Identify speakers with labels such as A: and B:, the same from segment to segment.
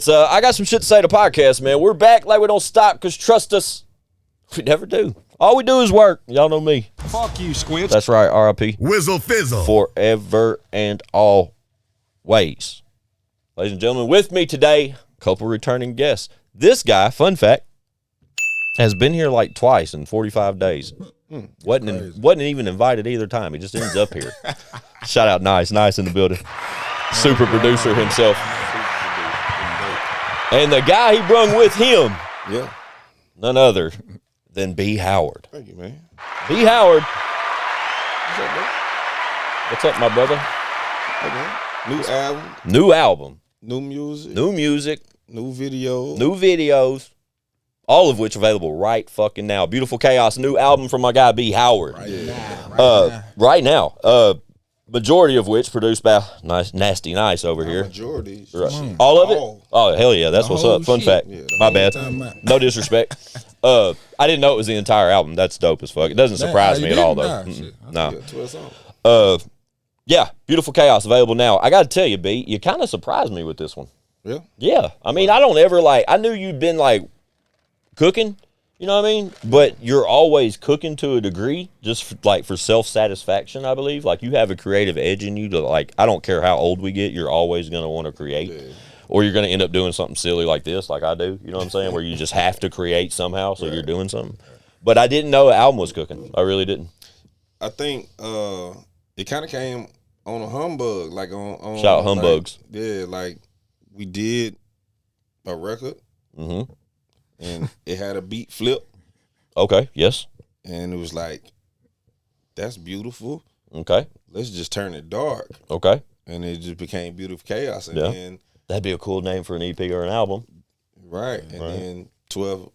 A: It's I got some shit to say to podcast, man. We're back like we don't stop, because trust us, we never do. All we do is work. Y'all know me.
B: Fuck you, Squinch.
A: That's right, R.I.P.
C: Whizzle fizzle.
A: Forever and always. Ladies and gentlemen, with me today, a couple returning guests. This guy, fun fact, has been here like twice in 45 days. Wasn't even invited either time. He just ends up here. Shout out Nyse in the building. Super producer himself. And the guy he brung with him, none other than BeHoward.
D: Thank you, man.
A: BeHoward.
D: What's up, bro?
A: What's up, my brother?
D: Hey, man. New album.
A: New album.
D: New music.
A: New music.
D: New video.
A: New videos. All of which available right fucking now. Beautiful Chaos, new album from my guy BeHoward. Right now. Majority of which produced by Nasty Nyse over here.
D: Majority.
A: Right. All of it? Oh, hell yeah. That's what's up. Fun fact.
D: Yeah,
A: my bad. No disrespect. I didn't know it was the entire album. That's dope as fuck. It doesn't surprise me at all, though. No. Yeah, Beautiful Chaos available now. I got to tell you, B, you kind of surprised me with this one.
D: Yeah?
A: Yeah. I mean, I don't ever I knew you'd been cooking, you know what I mean? But you're always cooking to a degree, just for self-satisfaction, I believe. Like, you have a creative edge in you to, I don't care how old we get, you're always going to want to create. Yeah. Or you're going to end up doing something silly like this, like I do, you know what I'm saying? Where you just have to create somehow, so you're doing something. But I didn't know an album was cooking. I really didn't.
D: I think it kind of came on a humbug, on
A: shout out humbugs.
D: We did a record. Mm-hmm. And it had a beat flip.
A: Okay, yes.
D: And it was that's beautiful.
A: Okay.
D: Let's just turn it dark.
A: Okay.
D: And it just became Beautiful Chaos. And then
A: that'd be a cool name for an EP or an album.
D: Right. And then 12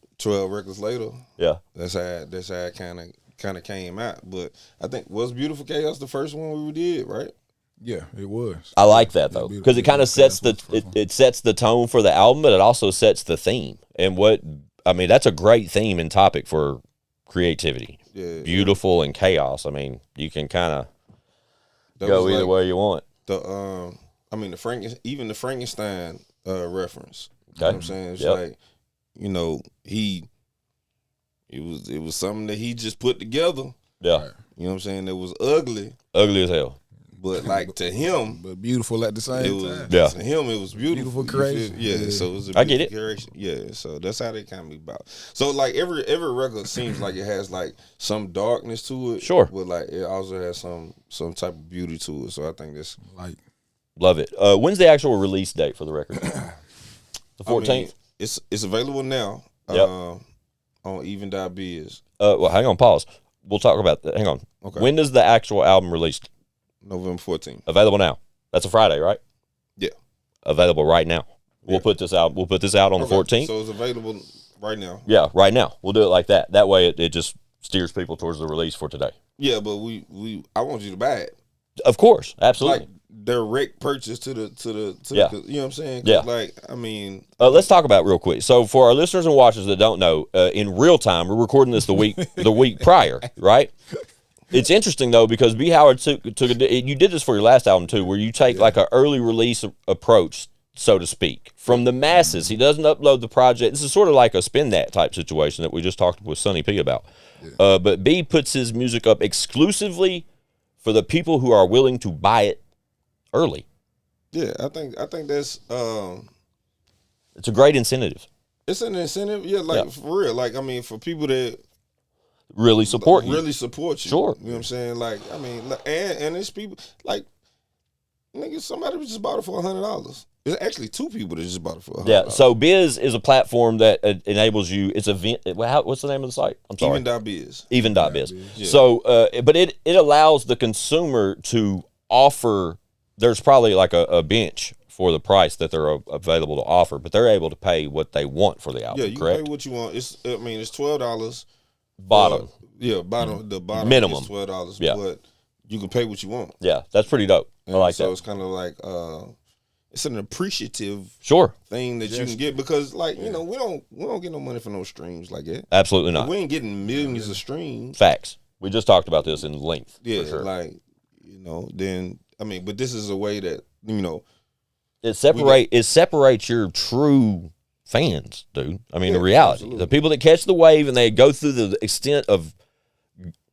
D: records later.
A: Yeah.
D: That's how it kind of came out. But I think, was Beautiful Chaos the first one we did, right?
B: Yeah, it was.
A: I like that though, because it kind of sets it sets the tone for the album, but it also sets the theme. And that's a great theme and topic for creativity. Yeah, beautiful and chaos. I mean, you can kind of go either way you want.
D: The the Frankenstein reference.
A: Okay.
D: You know what I'm saying? It's it was something that he just put together.
A: Yeah.
D: You know what I'm saying? It was ugly.
A: Ugly as hell.
D: But to him,
B: but beautiful at the same time.
A: Yeah,
D: to him it was beautiful
B: creation.
D: Yeah, so it was a beautiful creation. Yeah, so that's how they kind of be about. So every record seems like it has some darkness to it.
A: Sure,
D: but it also has some type of beauty to it. So I think that's
A: love it. When's the actual release date for the record? The 14th.
D: It's available now.
A: Yep.
D: On even.biz.
A: Well, hang on, pause. We'll talk about that. Hang on.
D: Okay.
A: When does the actual album release?
D: November 14th.
A: Available now. That's a Friday, right?
D: Yeah.
A: Available right now. We'll put this out. We'll put this out on the 14th.
D: So it's available right now.
A: Yeah, right now. We'll do it like that. That way, it just steers people towards the release for today.
D: Yeah, but I want you to buy it.
A: Of course, absolutely.
D: Direct purchase to the you know what I'm saying?
A: Yeah. Let's talk about it real quick. So for our listeners and watchers that don't know, in real time, we're recording this the week prior, right? It's interesting though, because BeHoward you did this for your last album too, where you take an early release approach, so to speak, from the masses. He doesn't upload the project. This is sort of like a spin that type situation that we just talked with Sonny P about. Yeah. But B puts his music up exclusively for the people who are willing to buy it early.
D: Yeah, I think that's
A: it's a great incentive.
D: It's an incentive, for real. For people that
A: really support you.
D: Really support you.
A: Sure.
D: You know what I'm saying? And it's people nigga, somebody just bought it for $100. There's actually two people that just bought it for $100.
A: Yeah. So Biz is a platform that enables you. It's what's the name of the site? I'm sorry.
D: Even.biz.
A: Even.biz.
D: Yeah.
A: So, but it allows the consumer to offer. There's probably a bench for the price that they're available to offer, but they're able to pay what they want for the album.
D: Yeah, you
A: correct?
D: pay what you want. It's $12.
A: Bottom.
D: The bottom
A: minimum
D: is $12.
A: Yeah.
D: But you can pay what you want.
A: Yeah, that's pretty dope. I like that.
D: So it's kind of it's an appreciative thing that you can get because we don't get no money for no streams like that.
A: Absolutely not.
D: We ain't getting millions of streams.
A: Facts. We just talked about this in length.
D: Yeah,
A: for sure.
D: but this is a way that
A: It separates your true fans, dude. I mean, the reality, absolutely. The people that catch the wave and they go through the extent of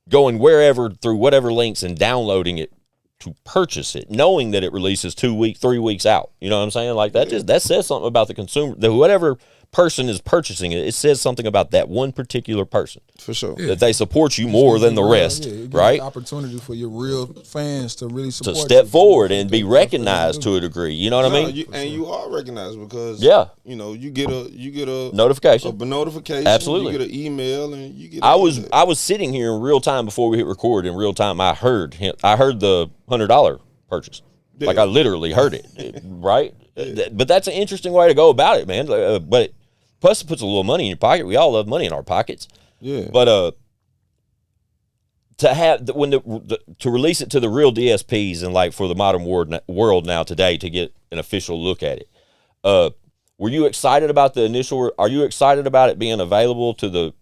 A: going wherever through whatever links and downloading it to purchase it, knowing that it releases 3 weeks out. You know what I'm saying? Like that that says something about the consumer. That whatever person is purchasing it, it says something about that one particular person.
D: For sure.
A: That they support you more than the rest, right?
B: Opportunity for your real fans to really support
A: to step forward and be recognized to a degree. You know what I mean?
D: You are recognized because you get a
A: notification.
D: A notification.
A: Absolutely.
D: You get an email and you get.
A: I was sitting here in real time before we hit record. In real time, I heard the $100 purchase. Yeah. Like I literally heard it, right? Yeah. But that's an interesting way to go about it, man. But plus, it puts a little money in your pocket. We all love money in our pockets. Yeah. But to have to release it to the real DSPs and like for the modern world now today to get an official look at it. Were you excited about the initial? Are you excited about it being available to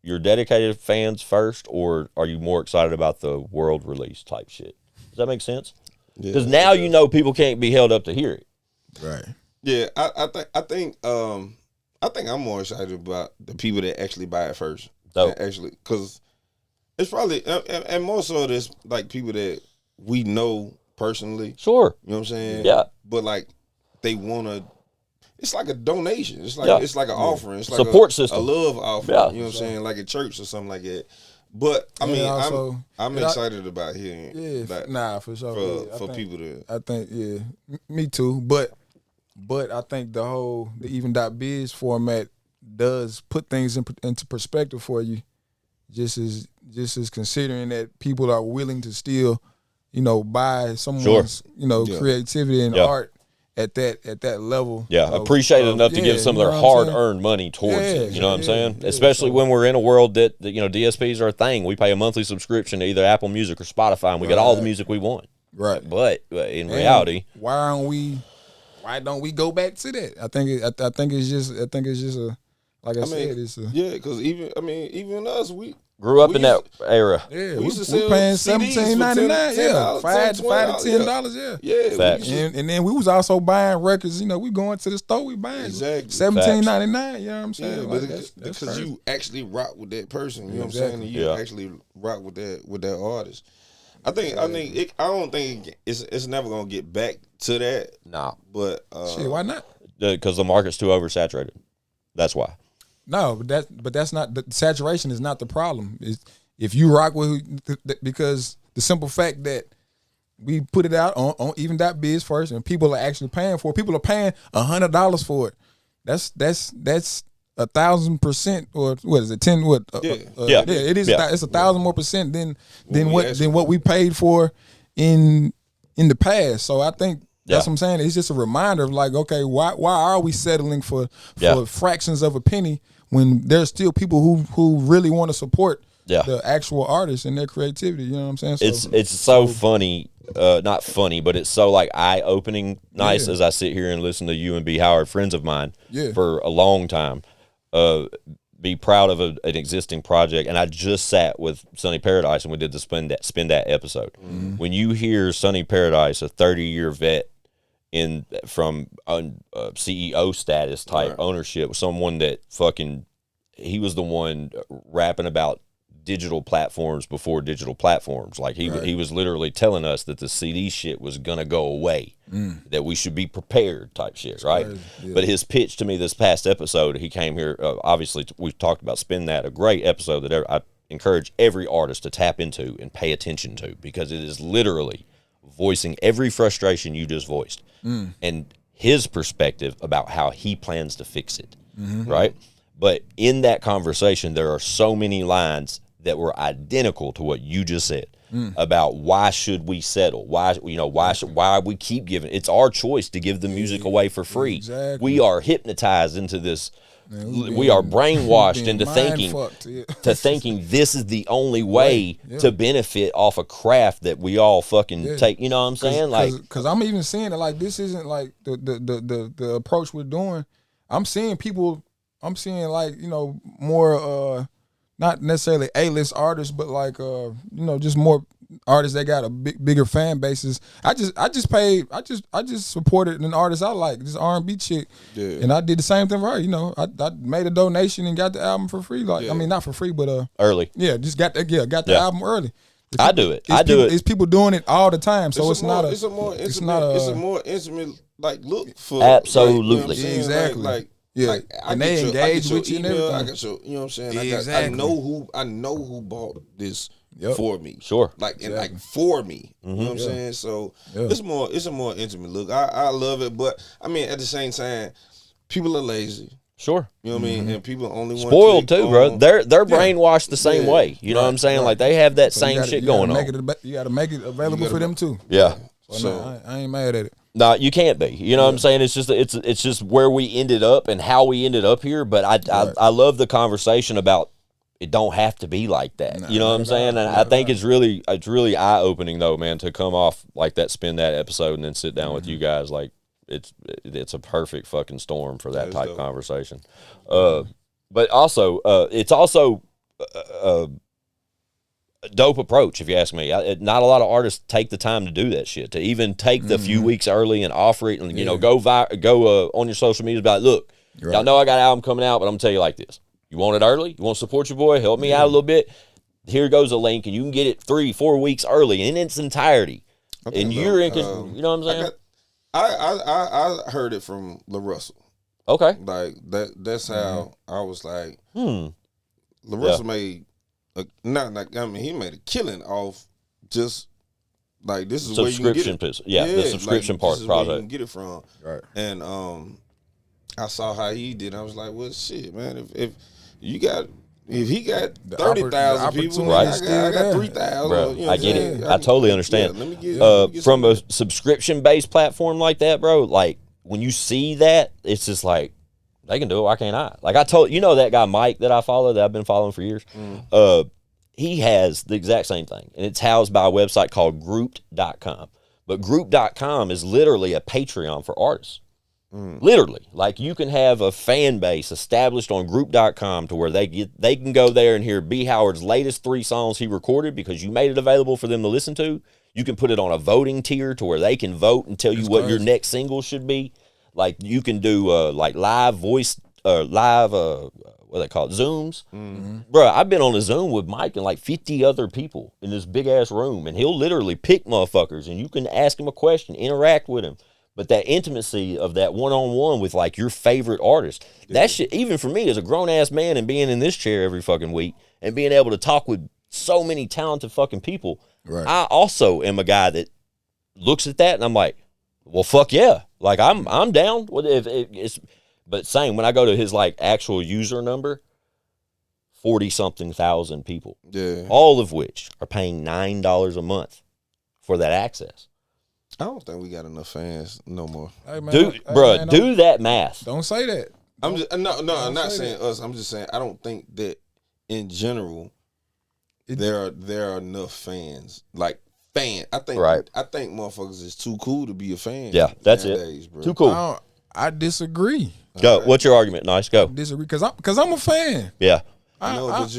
A: your dedicated fans first, or are you more excited about the world release type shit? Does that make sense? Because now you know people can't be held up to hear it.
B: Right.
D: Yeah, I think I'm more excited about the people that actually buy it first. Actually, because it's probably and more so there's like people that we know personally.
A: Sure.
D: You know what I'm saying?
A: Yeah.
D: But like they wanna. It's like a donation. It's like an offering. It's like
A: support system.
D: A love offering.
A: Yeah.
D: You know what I'm saying? Like a church or something like that. But I mean, also, I'm excited about hearing.
B: Yeah, for sure.
D: For people to.
B: I think me too. But I think the even.biz format does put things into perspective for you. Just as considering that people are willing to still, buy someone's creativity and art at that level.
A: Yeah, appreciate it enough to give some of their hard-earned money towards it. You know what I'm saying? Especially when we're in a world that DSPs are a thing. We pay a monthly subscription to either Apple Music or Spotify, and we get all the music we want.
B: Right.
A: But in reality,
B: why don't we go back to that? I think it's just a, like I said, it's a
D: because even us, we
A: grew up in that era.
B: Yeah, we paying $17.99. Yeah, $5 to $10.
D: Yeah.
A: Facts.
B: And then we was also buying records. We going to the store. We buying $17.99. You know what I'm saying?
D: Yeah, because you actually rock with that person. You know what I'm saying? And you actually rock with that artist. I don't think it's never gonna get back to that.
A: Nah.
B: But why not?
A: Because the market's too oversaturated. That's why.
B: No, but that's not the saturation is not the problem. If you rock with because the simple fact that we put it out on even.biz first and people are actually paying for it. People are paying $100 for it. That's 1,000% or what is it 10 what it is it's 1,000 more percent than what we paid for in the past. So I think that's what I'm saying. It's just a reminder of like, okay, why are we settling for fractions of a penny when there's still people who really want to support the actual artists and their creativity? You know what I'm saying? So,
A: it's so funny, not funny, but it's so like eye-opening nice as I sit here and listen to you and BeHoward, friends of mine for a long time, be proud of an existing project. And I just sat with Sonny Paradise and we did the Spin That episode. Mm-hmm. When you hear Sonny Paradise, a 30-year vet, from CEO status type ownership, someone that he was the one rapping about digital platforms before digital platforms. Like he was literally telling us that the CD shit was gonna go away, that we should be prepared type shit, right? Yeah. But his pitch to me this past episode, he came here. Obviously, we've talked about Spin That, a great episode that I encourage every artist to tap into and pay attention to because it is literally voicing every frustration you just voiced and his perspective about how he plans to fix it, right? But in that conversation, there are so many lines that were identical to what you just said about why should we settle? Why we keep giving? It's our choice to give the music away for free.
B: Exactly.
A: We are hypnotized into this. We are brainwashed into thinking this is the only way to benefit off a craft that we all fucking take. You know what I'm saying?
B: Because I'm even seeing it like this isn't like the approach we're doing. I'm seeing like more not necessarily A-list artists, but like just more artists that got a bigger fan bases. I just supported an artist I like, this R&B chick, and I did the same thing for her. You know, I made a donation and got the album for free. Like, I mean, not for free, but
A: early.
B: Yeah, just got the album early.
A: I do it.
B: It's people doing it all the time, so it's not
D: a more intimate like look for
A: absolutely
D: like, you know
B: exactly
D: like.
B: Yeah,
D: like,
B: and they engage with you and everything.
D: I got your, you know what I'm saying?
B: Exactly.
D: I know who bought this for me.
A: Sure.
D: Like and like for me. You know what I'm saying? So it's a more intimate look. I love it, but I mean at the same time, people are lazy.
A: Sure.
D: You know what I mean? And people only want
A: spoiled too, bro. They're brainwashed the same way. You know what I'm saying? Like they have that same shit going on.
B: You got to make it available for them too.
A: Yeah.
B: So I ain't mad at it.
A: No, you can't be. You know what I'm saying? It's just where we ended up and how we ended up here. But I love the conversation about it don't have to be like that. You know what I'm saying? And I think it's really eye opening though, man, to come off like that, spin that episode, and then sit down with you guys. Like it's a perfect fucking storm for that type of conversation. But also it's also a dope approach, if you ask me. Not a lot of artists take the time to do that shit, to even take the few weeks early and offer it, and you know, go on your social media, be like, look, y'all know I got an album coming out, but I'm gonna tell you like this: you want it early, you want to support your boy, help me out a little bit. Here goes a link, and you can get it 3-4 weeks early in its entirety, and you're in. You know what I'm saying?
D: I heard it from La Russell.
A: Okay,
D: like that's how I was like, La Russell made. He made a killing off just like this is where you can get it.
A: The subscription
D: like,
A: part
D: this is
A: project.
D: Where you can get it from. Right. And I saw how he did. I was like, well, shit, man. If he got 30,000 people,
A: right.
D: I got 3,000. You know
A: I get it. I totally understand.
D: Let me get
A: from a subscription based platform like that, bro. Like when you see that, it's just like, they can do it. Why can't I? Like I told you know that guy Mike that I follow, that I've been following for years. He has the exact same thing, and it's housed by a website called Grouped.com. But Grouped.com is literally a Patreon for artists. Literally, like you can have a fan base established on Grouped.com to where they can go there and hear BeHoward's latest 3 songs he recorded because you made it available for them to listen to. You can put it on a voting tier to where they can vote and tell you what your next single should be. Like you can do like live voice live what they call it, Zooms. Bro, I've been on a Zoom with Mike and like 50 other people in this big ass room, and he'll literally pick motherfuckers, and you can ask him a question, interact with him. But that intimacy of that one-on-one with like your favorite artist, that shit, even for me as a grown ass man and being in this chair every fucking week and being able to talk with so many talented fucking people, I also am a guy that looks at that and I'm like, well, fuck yeah. Like I'm down with if it's, but same when I go to his like actual user number, 40-something thousand people, all of which are paying $9 a month for that access.
D: I don't think we got enough fans no more.
B: Hey, man,
A: do that math.
B: Don't say that.
D: I'm just I'm not saying us. I'm just saying I don't think that in general there are enough fans. Like I think motherfuckers is too cool to be a fan.
A: Yeah, that's
D: nowadays,
A: it.
D: Bro.
A: Too cool.
B: I disagree.
A: Go. What's your argument? Nice. Go.
B: I disagree because I'm a fan.
A: Yeah.
D: But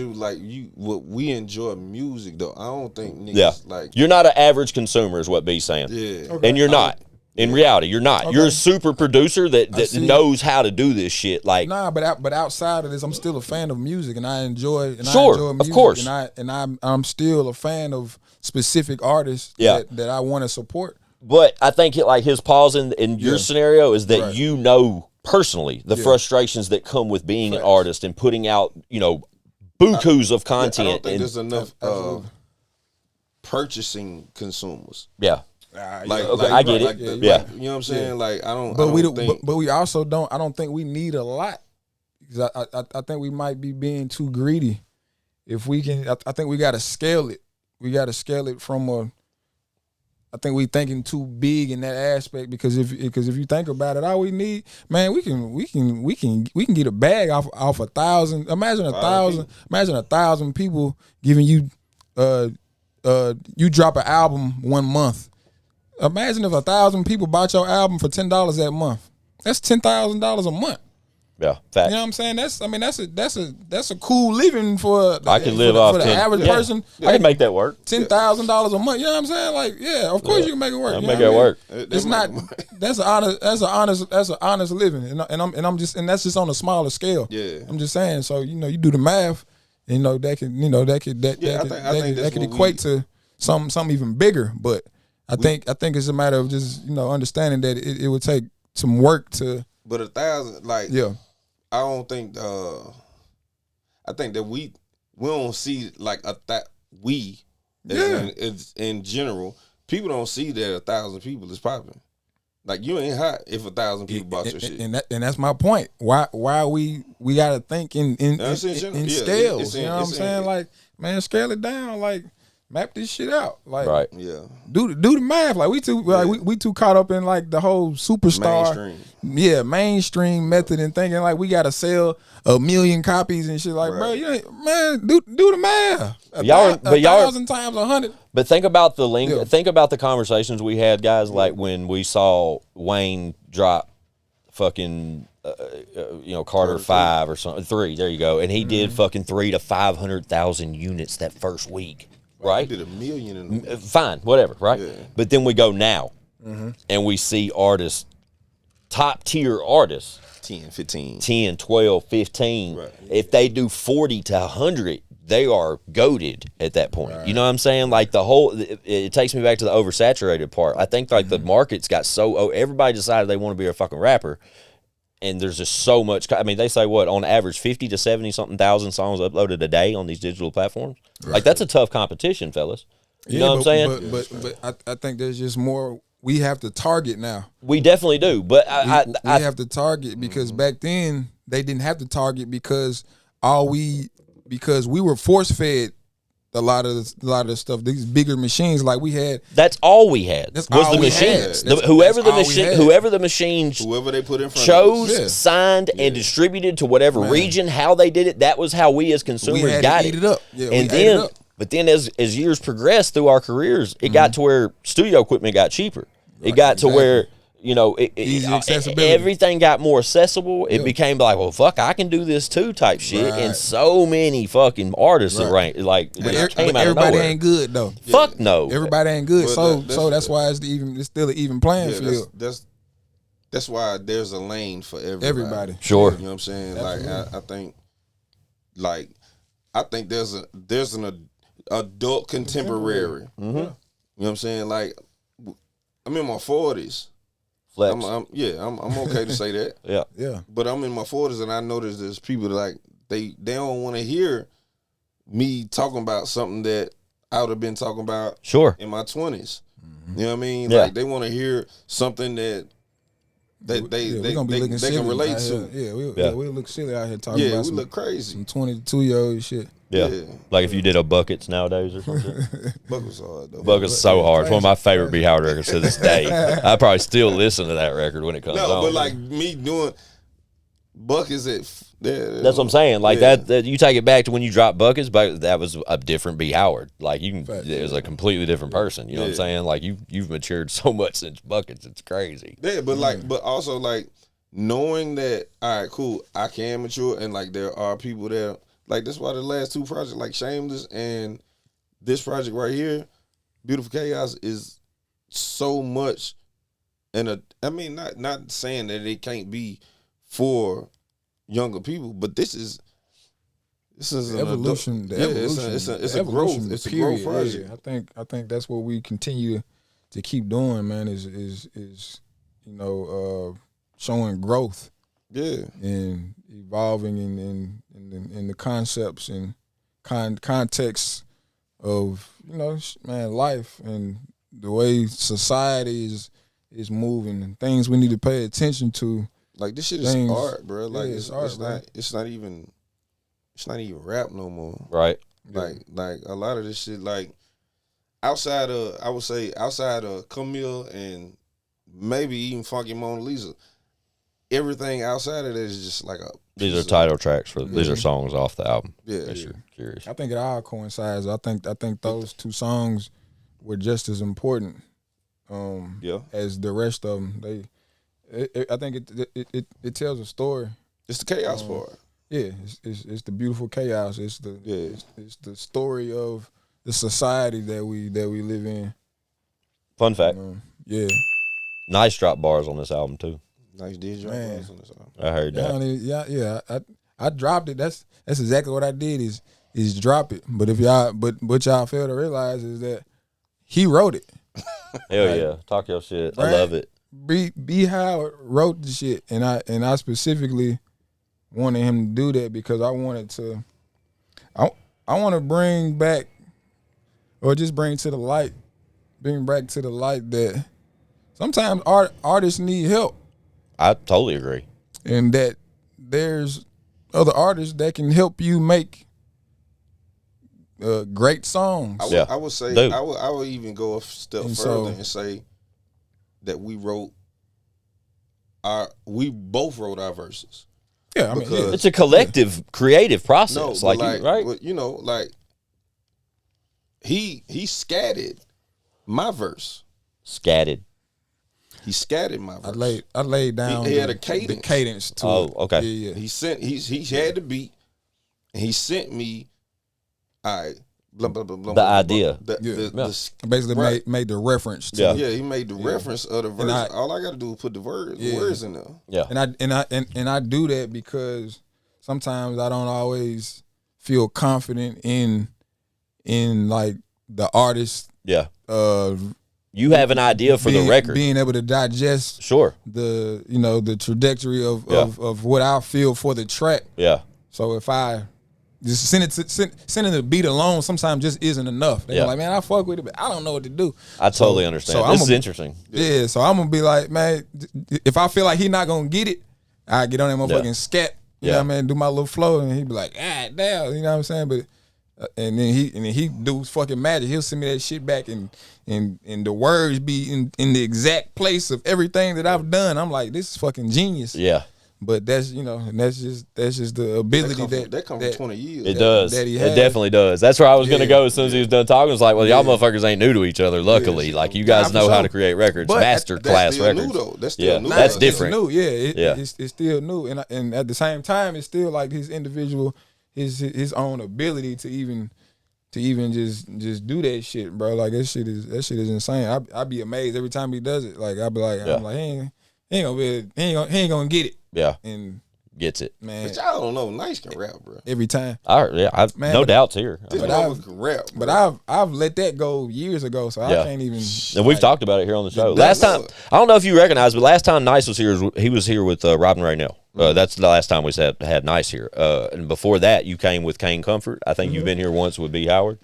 D: we enjoy music though. I don't think niggas like
A: you're not an average consumer is what B's saying.
D: Yeah.
A: Okay. And you're not. In reality, you're not. Okay. You're a super producer that knows how to do this shit. Like
B: but outside of this, I'm still a fan of music, and I enjoy music.
A: Of course.
B: And I'm still a fan of specific artists that I want to support.
A: But I think like his pause in your scenario is that you know personally the frustrations that come with being an artist and putting out, bukus of content.
D: I don't think there's enough purchasing consumers.
A: Yeah.
B: I
A: get it.
D: You know what I'm saying? Like I don't.
B: But we also don't. I don't think we need a lot because I think we might be being too greedy. If we can, I think we got to scale it. We got to scale it from I think we thinking too big in that aspect because if you think about it, all we need, man, we can get a bag off 1,000. Imagine 1,000. Imagine 1,000 people giving you you drop an album 1 month. Imagine if 1,000 people bought your album for $10 that month. That's $10,000 a month.
A: Yeah, fact.
B: You know what I'm saying? That's a cool living for
A: I can live off
B: for the
A: 10,
B: average person.
A: I can make that work.
B: $10,000 a month. You know what I'm saying? Like, yeah, of course you can make it work.
A: I'll make that work.
B: It's not. That's an honest living, and that's just on a smaller scale.
D: Yeah,
B: I'm just saying. So you do the math, and that could equate to something even bigger. But I think it's a matter of just understanding that it would take some work to.
D: But 1,000, like,
B: yeah.
D: I don't think. I think that we don't see like in general, people don't see that 1,000 people is popping. Like, you ain't hot if 1,000 people bought your shit.
B: And that's my point. Why we gotta think in scales? You know what I'm saying? Like, man, scale it down. Like, map this shit out. Like,
A: right.
D: Yeah.
B: Do the math. Like, we too caught up in like the whole superstar, mainstream method and thinking like we gotta sell 1 million copies and shit. Like, bro, you ain't, man, do the math. Y'all 1,000 times 100.
A: But think about the link. Yeah. Think about the conversations we had, guys. Like when we saw Wayne drop fucking. Carter 5 or something 3. There you go, and he did fucking 300,000 to 500,000 units that first week. Right,
D: he did 1 million.
A: Fine, whatever. Right,
D: yeah.
A: But then we go now, and we see artists, top tier artists,
D: 10, 15,
A: 10, 12, 15. Right. If they do 40 to 100, they are goated at that point. Right. You know what I'm saying? Like the whole, it takes me back to the oversaturated part. I think like the market's got everybody decided they want to be a fucking rapper. And there's just so much. I mean, they say what on average 50 to 70 something thousand songs uploaded a day on these digital platforms. Right. Like that's a tough competition, fellas. You know what I'm saying?
B: But I think there's just more. We have to target now.
A: We definitely do, but
B: we have to target because back then they didn't have to target because we were force fed. A lot of the stuff, these bigger machines, like we had.
A: That's all we had. Was the machines. Whoever the machines,
D: whoever they put in front
A: chose, signed, and distributed to whatever region. How they did it, that was how we as consumers got it. But then as years progressed through our careers, it got to where studio equipment got cheaper. It got to where.
B: Easy accessibility.
A: Everything got more accessible. It became like, well, fuck, I can do this too, type shit. And so many fucking artists came out of nowhere.
B: Everybody ain't good though.
A: Fuck no.
B: Everybody ain't good. So that's why it's still an even playing field.
D: That's why there's a lane for everybody.
A: Sure.
D: You know what I'm saying? Absolutely. I think there's an adult contemporary. You know what I'm saying? Like, I'm in my 40s.
A: Flex.
D: I'm okay to say that.
B: Yeah.
D: But I'm in my 40s, and I notice there's people that like they don't want to hear me talking about something that I would have been talking about in my 20s. You know what I mean?
A: Yeah.
D: Like they want to hear something that they can relate to.
B: We look silly out here talking about
D: we look crazy.
B: Some 22-year-old shit.
A: Yeah. Like if you did a Buckets nowadays or something.
D: Buckets hard though.
A: Buckets so hard. It's one of my favorite BeHoward records to this day. I probably still listen to that record when it comes on.
D: No, but like me doing Buckets
A: that's what I'm saying. Like that you take it back to when you dropped Buckets, but that was a different BeHoward. Like it was a completely different person. You know what I'm saying? Like you've matured so much since Buckets, it's crazy.
D: Yeah, but also like knowing that, all right, cool, I can mature and like there are people there. Like, that's why the last 2 projects, like Shameless and this project right here, Beautiful Chaos, is so much. And I mean, not saying that it can't be for younger people, but this is an
B: evolution.
D: It's a growth. It's a growth project.
B: Yeah, I think that's what we continue to keep doing, man. Is showing growth.
D: Yeah,
B: and evolving in the concepts and context of life and the way society is moving and things we need to pay attention to.
D: Like this shit is art, bro. Like it's art. It's not even rap no more.
A: Right.
D: Like a lot of this shit, like outside of Camille and maybe even Funky Mona Lisa. Everything outside of that is just like
A: these are title tracks for these are songs off the album.
D: Yeah,
A: you're curious.
B: I think it all coincides. I think those 2 songs were just as important. As the rest of them. I think it tells a story.
D: It's the chaos part.
B: Yeah, it's the beautiful chaos. It's the story of the society that we live in.
A: Fun fact.
B: Yeah.
A: Nyse dropped bars on this album too.
D: Nyse did drop bars on this album.
A: I heard
B: that. I dropped it. That's exactly what I did is drop it. But what y'all fail to realize is that he wrote it.
A: Hell yeah. Talk your shit. I love it.
B: BeHoward wrote the shit, and I specifically wanted him to do that because I wanted to bring back, or just bring back to the light that sometimes artists need help.
A: I totally agree.
B: And that there's other artists that can help you make great songs.
D: I would say I would even go a step further and say that we both wrote our verses.
B: Yeah, I mean,
A: it's a collective creative process.
D: No,
A: right?
D: But he scattered my verse.
A: Scattered.
D: He scattered my verse.
B: I laid down.
D: He had a cadence.
B: The cadence to it.
A: Oh, okay.
B: Yeah.
D: He had the beat, and he sent me. Blah, blah, blah, blah,
A: the idea.
B: Basically made the reference to
D: it. He made the reference of the verse. All I got to do is put the words in there.
A: Yeah.
B: And I do that because sometimes I don't always feel confident in like the artist.
A: Yeah. You have an idea for the record.
B: Being able to digest the trajectory of what I feel for the track.
A: Yeah.
B: So if I just sending the beat alone sometimes just isn't enough. They're like, man, I fuck with it, but I don't know what to do.
A: I totally understand. This is interesting.
B: Yeah, so I'm gonna be like, man, if I feel like he not gonna get it, I get on that motherfucking scat. You know what I mean? Do my little flow, and he be like, damn, you know what I'm saying? But and then he do fucking magic. He'll send me that shit back, and the words be in the exact place of everything that I've done. I'm like, this is fucking genius. Yeah. But that's just the ability
D: that comes from 20 years.
A: It does.
B: That he
A: it definitely does. That's where I was gonna go as soon as he was done talking. It's like, well, y'all motherfuckers ain't new to each other. Luckily, like you guys know how to create records, master class records.
D: New, though. That's still new.
A: That's different.
B: It's new. It's still new, and at the same time, it's still like his individual, his own ability to even just do that shit, bro. Like that shit is insane. I be amazed every time he does it. Like I be like, I'm like, he ain't gonna get it. Yeah, and
A: gets it,
D: man. But y'all don't know, Nyse can rap, bro.
B: Every time.
A: I've no doubts here.
D: This motherfucker can rap, bro.
B: But I've let that go years ago, so I can't even.
A: And we've talked about it here on the show. Last time, I don't know if you recognize, but last time Nyse was here, he was here with Robin Raynell. That's the last time we had Nyse here. And before that, you came with Kane Comfort. I think you've been here once with BeHoward.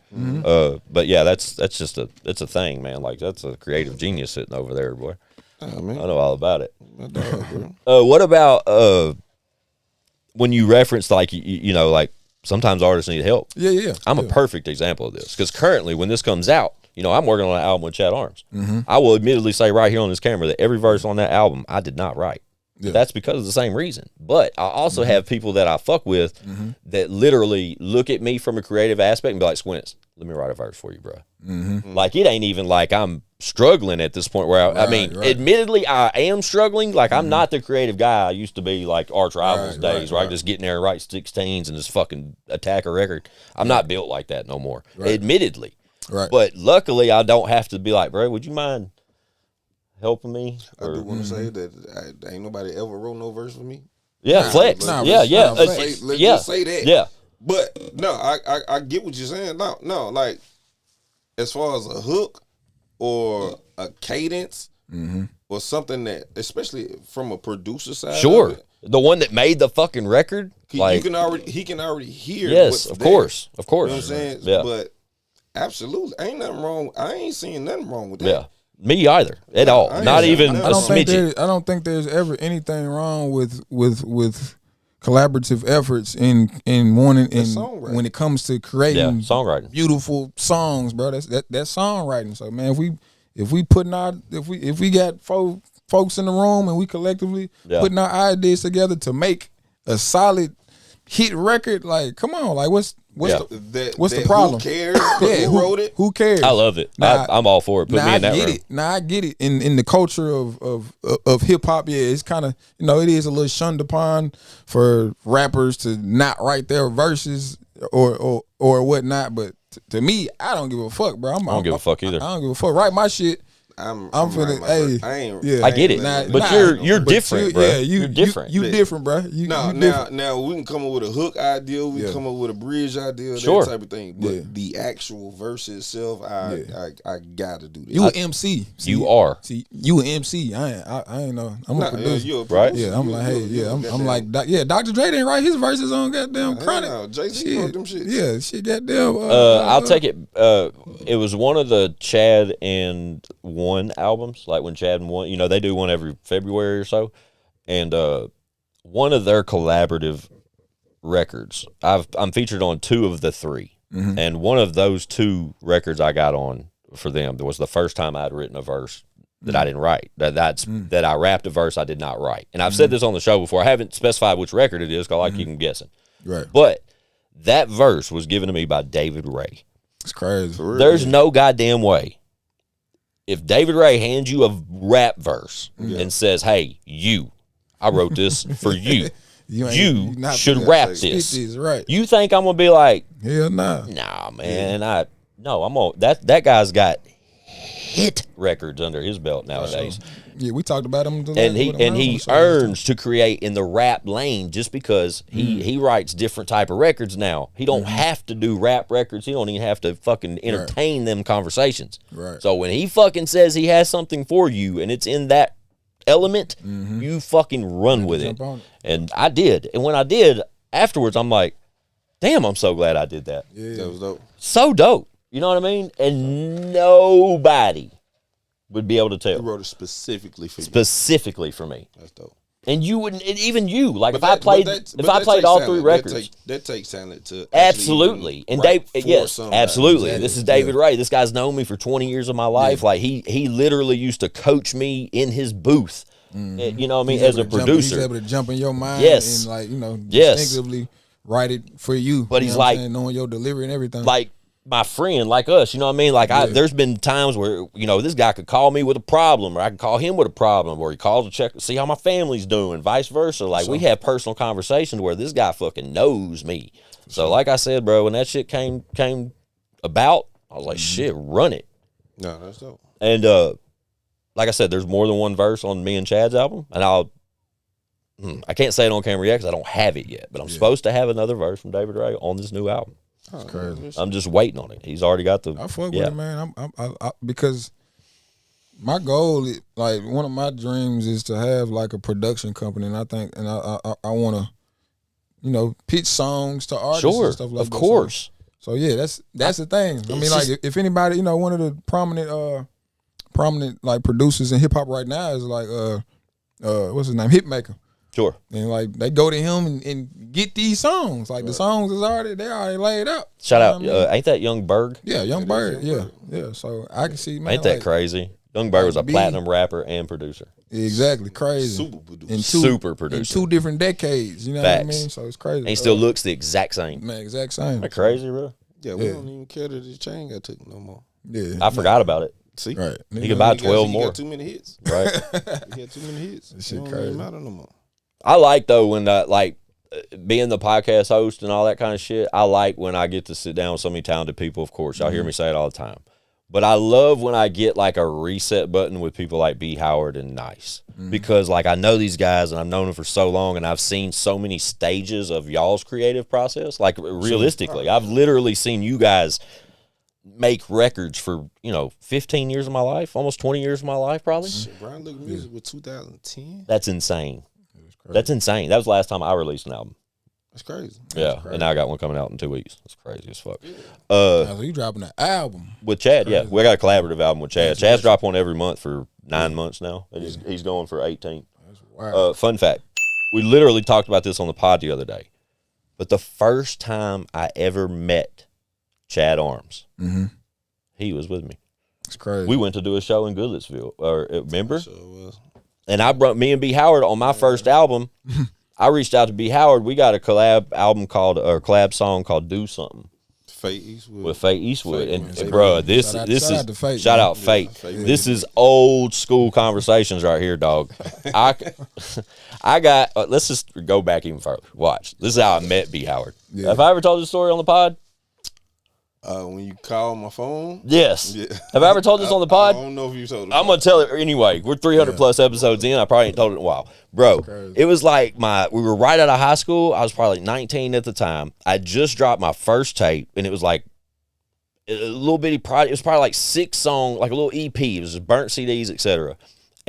A: But yeah, that's just it's a thing, man. Like that's a creative genius sitting over there, boy. Oh, man. I know all about it. What about when you reference like you know like sometimes artists need help?
B: Yeah.
A: I'm a perfect example of this because currently when this comes out, you know I'm working on an album with Chad Arms. I will admittedly say right here on this camera that every verse on that album I did not write. Yeah. That's because of the same reason. But I also have people that I fuck with that literally look at me from a creative aspect and be like, Squints, let me write a verse for you, bro. Like, it ain't even like I'm struggling at this point where admittedly, I am struggling. Like, I'm not the creative guy I used to be, like Arch Rivals days, right? Just getting there and write 16s and just fucking attack a record. I'm not built like that no more, admittedly. Right. But luckily, I don't have to be like, bro, would you mind helping me?
D: I do want to say that ain't nobody ever wrote no verse for me.
A: Yeah, flex. Let's
D: just say that. Yeah. But no, I get what you're saying. No, like as far as a hook or a cadence or something that, especially from a producer side,
A: sure, the one that made the fucking record,
D: he can already hear.
A: Yes, of course.
D: You know what I'm saying? Yeah. But absolutely, ain't nothing wrong. I ain't seeing nothing wrong with that. Yeah.
A: Me either at all. Not even a smidget.
B: I don't think there's ever anything wrong with collaborative efforts in wanting when it comes to creating
A: songwriting
B: beautiful songs, bro. That's songwriting. So man, if we got folks in the room and we collectively putting our ideas together to make a solid hit record. Like, come on, like what's the problem?
D: Who cares? Who wrote it?
B: Who cares?
A: I love it. I'm all for it. Put me in that room.
B: Now I get it. In the culture of hip hop, yeah, it's kind of, it is a little shunned upon for rappers to not write their verses or whatnot. But to me, I don't give a fuck, bro. I
A: don't give a fuck either.
B: I don't give a fuck. Write my shit. I'm finna. Hey,
A: I get it, but you're different, bro.
B: Yeah,
A: you're different.
B: You different, bro.
D: Now we can come up with a hook idea. We can come up with a bridge idea, that type of thing. But the actual verse itself, I gotta do that.
B: You an MC?
A: You are.
B: See, you an MC? I ain't know. I'm a producer,
A: right?
B: Yeah, I'm like, hey, yeah, I'm like, Dr. Dre didn't write his verses on goddamn Chronic.
D: Jay-Z wrote them shit.
B: Yeah, shit, goddamn.
A: I'll take it. It was one of the Chad and One albums, like when Chad and One, they do one every February or so, and one of their collaborative records, I'm featured on 2 of the 3, and one of those 2 records I got on for them, was the first time I'd written a verse that I didn't write. That I rapped a verse I did not write, and I've said this on the show before. I haven't specified which record it is, because I like keeping guessing.
B: Right,
A: but that verse was given to me by David Ray.
B: It's crazy.
A: There's no goddamn way. If David Ray hands you a rap verse and says, hey, I wrote this for you. you should rap this.
B: Right.
A: You think I'm going to be like,
B: hell nah.
A: Nah, man. That guy's got hit records under his belt nowadays.
B: Yeah, we talked about him.
A: He earns to create in the rap lane just because he writes different type of records now. He don't have to do rap records. He don't even have to fucking entertain them conversations.
B: Right.
A: So when he fucking says he has something for you and it's in that element, you fucking run with it. And I did. And when I did, afterwards, I'm like, damn, I'm so glad I did that.
B: Yeah,
D: that was dope.
A: So dope. You know what I mean? And nobody would be able to tell.
D: You wrote it specifically for you.
A: Specifically for me.
D: That's dope.
A: And you wouldn't, and even you, like if I played all 3 records.
D: That takes talent to
A: absolutely. And Dave, yes, absolutely. Yeah, this is David Ray. This guy's known me for 20 years of my life. Yeah. Like he literally used to coach me in his booth. You know what I mean? As a producer.
B: He's able to jump in your mind
A: and
B: instinctively write it for you.
A: But he's like,
B: knowing your delivery and everything.
A: Like my friend, like us, you know what I mean? Like there's been times where, this guy could call me with a problem, or I could call him with a problem, or he calls to check, see how my family's doing, vice versa. Like we have personal conversations where this guy fucking knows me. So like I said, bro, when that shit came about, I was like, shit, run it.
D: No, that's dope.
A: And like I said, there's more than one verse on me and Chad's album, and I can't say it on camera yet because I don't have it yet, but I'm supposed to have another verse from David Ray on this new album.
B: That's crazy.
A: I'm just waiting on it. He's already got the.
B: I fuck with it, man. I because my goal, like one of my dreams, is to have like a production company, and I want to, pitch songs to artists and stuff like that.
A: Of course.
B: So yeah, that's the thing. I mean, like if anybody, one of the prominent like producers in hip hop right now is like what's his name, Hitmaker.
A: Sure.
B: And like they go to him and get these songs. Like the songs is already laid out.
A: Shout out, ain't that Young Berg?
B: Yeah, Young Berg. Yeah. So I can see, man.
A: Ain't that crazy? Young Berg was a platinum rapper and producer.
B: Exactly, crazy.
D: Super producer.
A: Super producer.
B: In 2 different decades. You know what I mean? So it's crazy.
A: And he still looks the exact same.
B: Man, exact same.
A: That crazy, bro.
D: Yeah, we don't even care that his chain got took no more.
B: Yeah,
A: I forgot about it.
D: See,
B: right?
A: He could buy 12 more.
D: He got too many hits.
A: Right.
D: He had too many hits.
B: That shit
D: don't
B: crazy.
D: even matter no more.
A: I like though when being the podcast host and all that kind of shit. I like when I get to sit down with so many talented people. Of course, y'all hear me say it all the time. But I love when I get like a reset button with people like BeHoward and Nyse, because like I know these guys and I've known them for so long, and I've seen so many stages of y'all's creative process. Like realistically, I've literally seen you guys make records for 15 years of my life, almost 20 years of my life, probably.
D: Shit, Brian Luke Music was 2010.
A: That's insane. That's insane. That was the last time I released an album.
D: That's crazy.
A: Yeah, and now I got one coming out in 2 weeks. That's crazy as fuck.
B: So you dropping an album
A: with Chad? Yeah, we got a collaborative album with Chad. Chad's dropped one every month for 9 months now, and he's going for 18.
B: That's wild.
A: Fun fact: we literally talked about this on the pod the other day. But the first time I ever met Chad Arms, he was with me.
B: It's crazy.
A: We went to do a show in Goodlettsville. Remember?
D: Sure was.
A: And I brought me and BeHoward on my first album. I reached out to BeHoward. We got a collab song called "Do Something."
D: Faye Eastwood.
A: With Faye Eastwood. And bro, this is
B: Fate,
A: shout out Faye. This is old school conversations right here, dog. I got let's just go back even further. Watch. This is how I met BeHoward. Yeah. Have I ever told this story on the pod?
D: When you call my phone?
A: Yes. Yeah. Have I ever told this on the pod?
D: I don't know if you told it.
A: I'm going to tell it anyway. We're 300 plus episodes in. I probably ain't told it in a while. Bro, it was like we were right out of high school. I was probably 19 at the time. I just dropped my first tape, and it was like a little bitty project. It was probably like 6 songs, like a little EP. It was just burnt CDs, etc.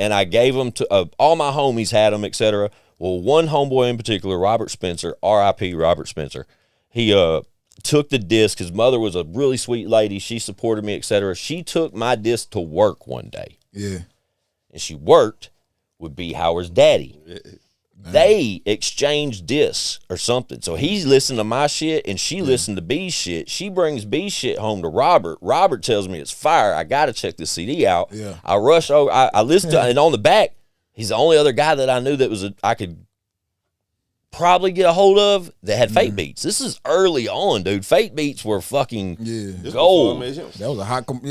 A: And I gave them to all my homies had them, etc. Well, one homeboy in particular, Robert Spencer, R.I.P. Robert Spencer, he took the disc. His mother was a really sweet lady. She supported me, etc. She took my disc to work one day.
B: Yeah.
A: And she worked with BeHoward's daddy. They exchanged discs or something. So he's listening to my shit and she listened to B's shit. She brings B's shit home to Robert. Robert tells me it's fire. I got to check this CD out.
B: Yeah.
A: I rush over. I listened to it, and on the back, he's the only other guy that I knew that I could probably get a hold of that had fake beats. This is early on, dude. Fake beats were fucking gold.
B: That was a hot gold,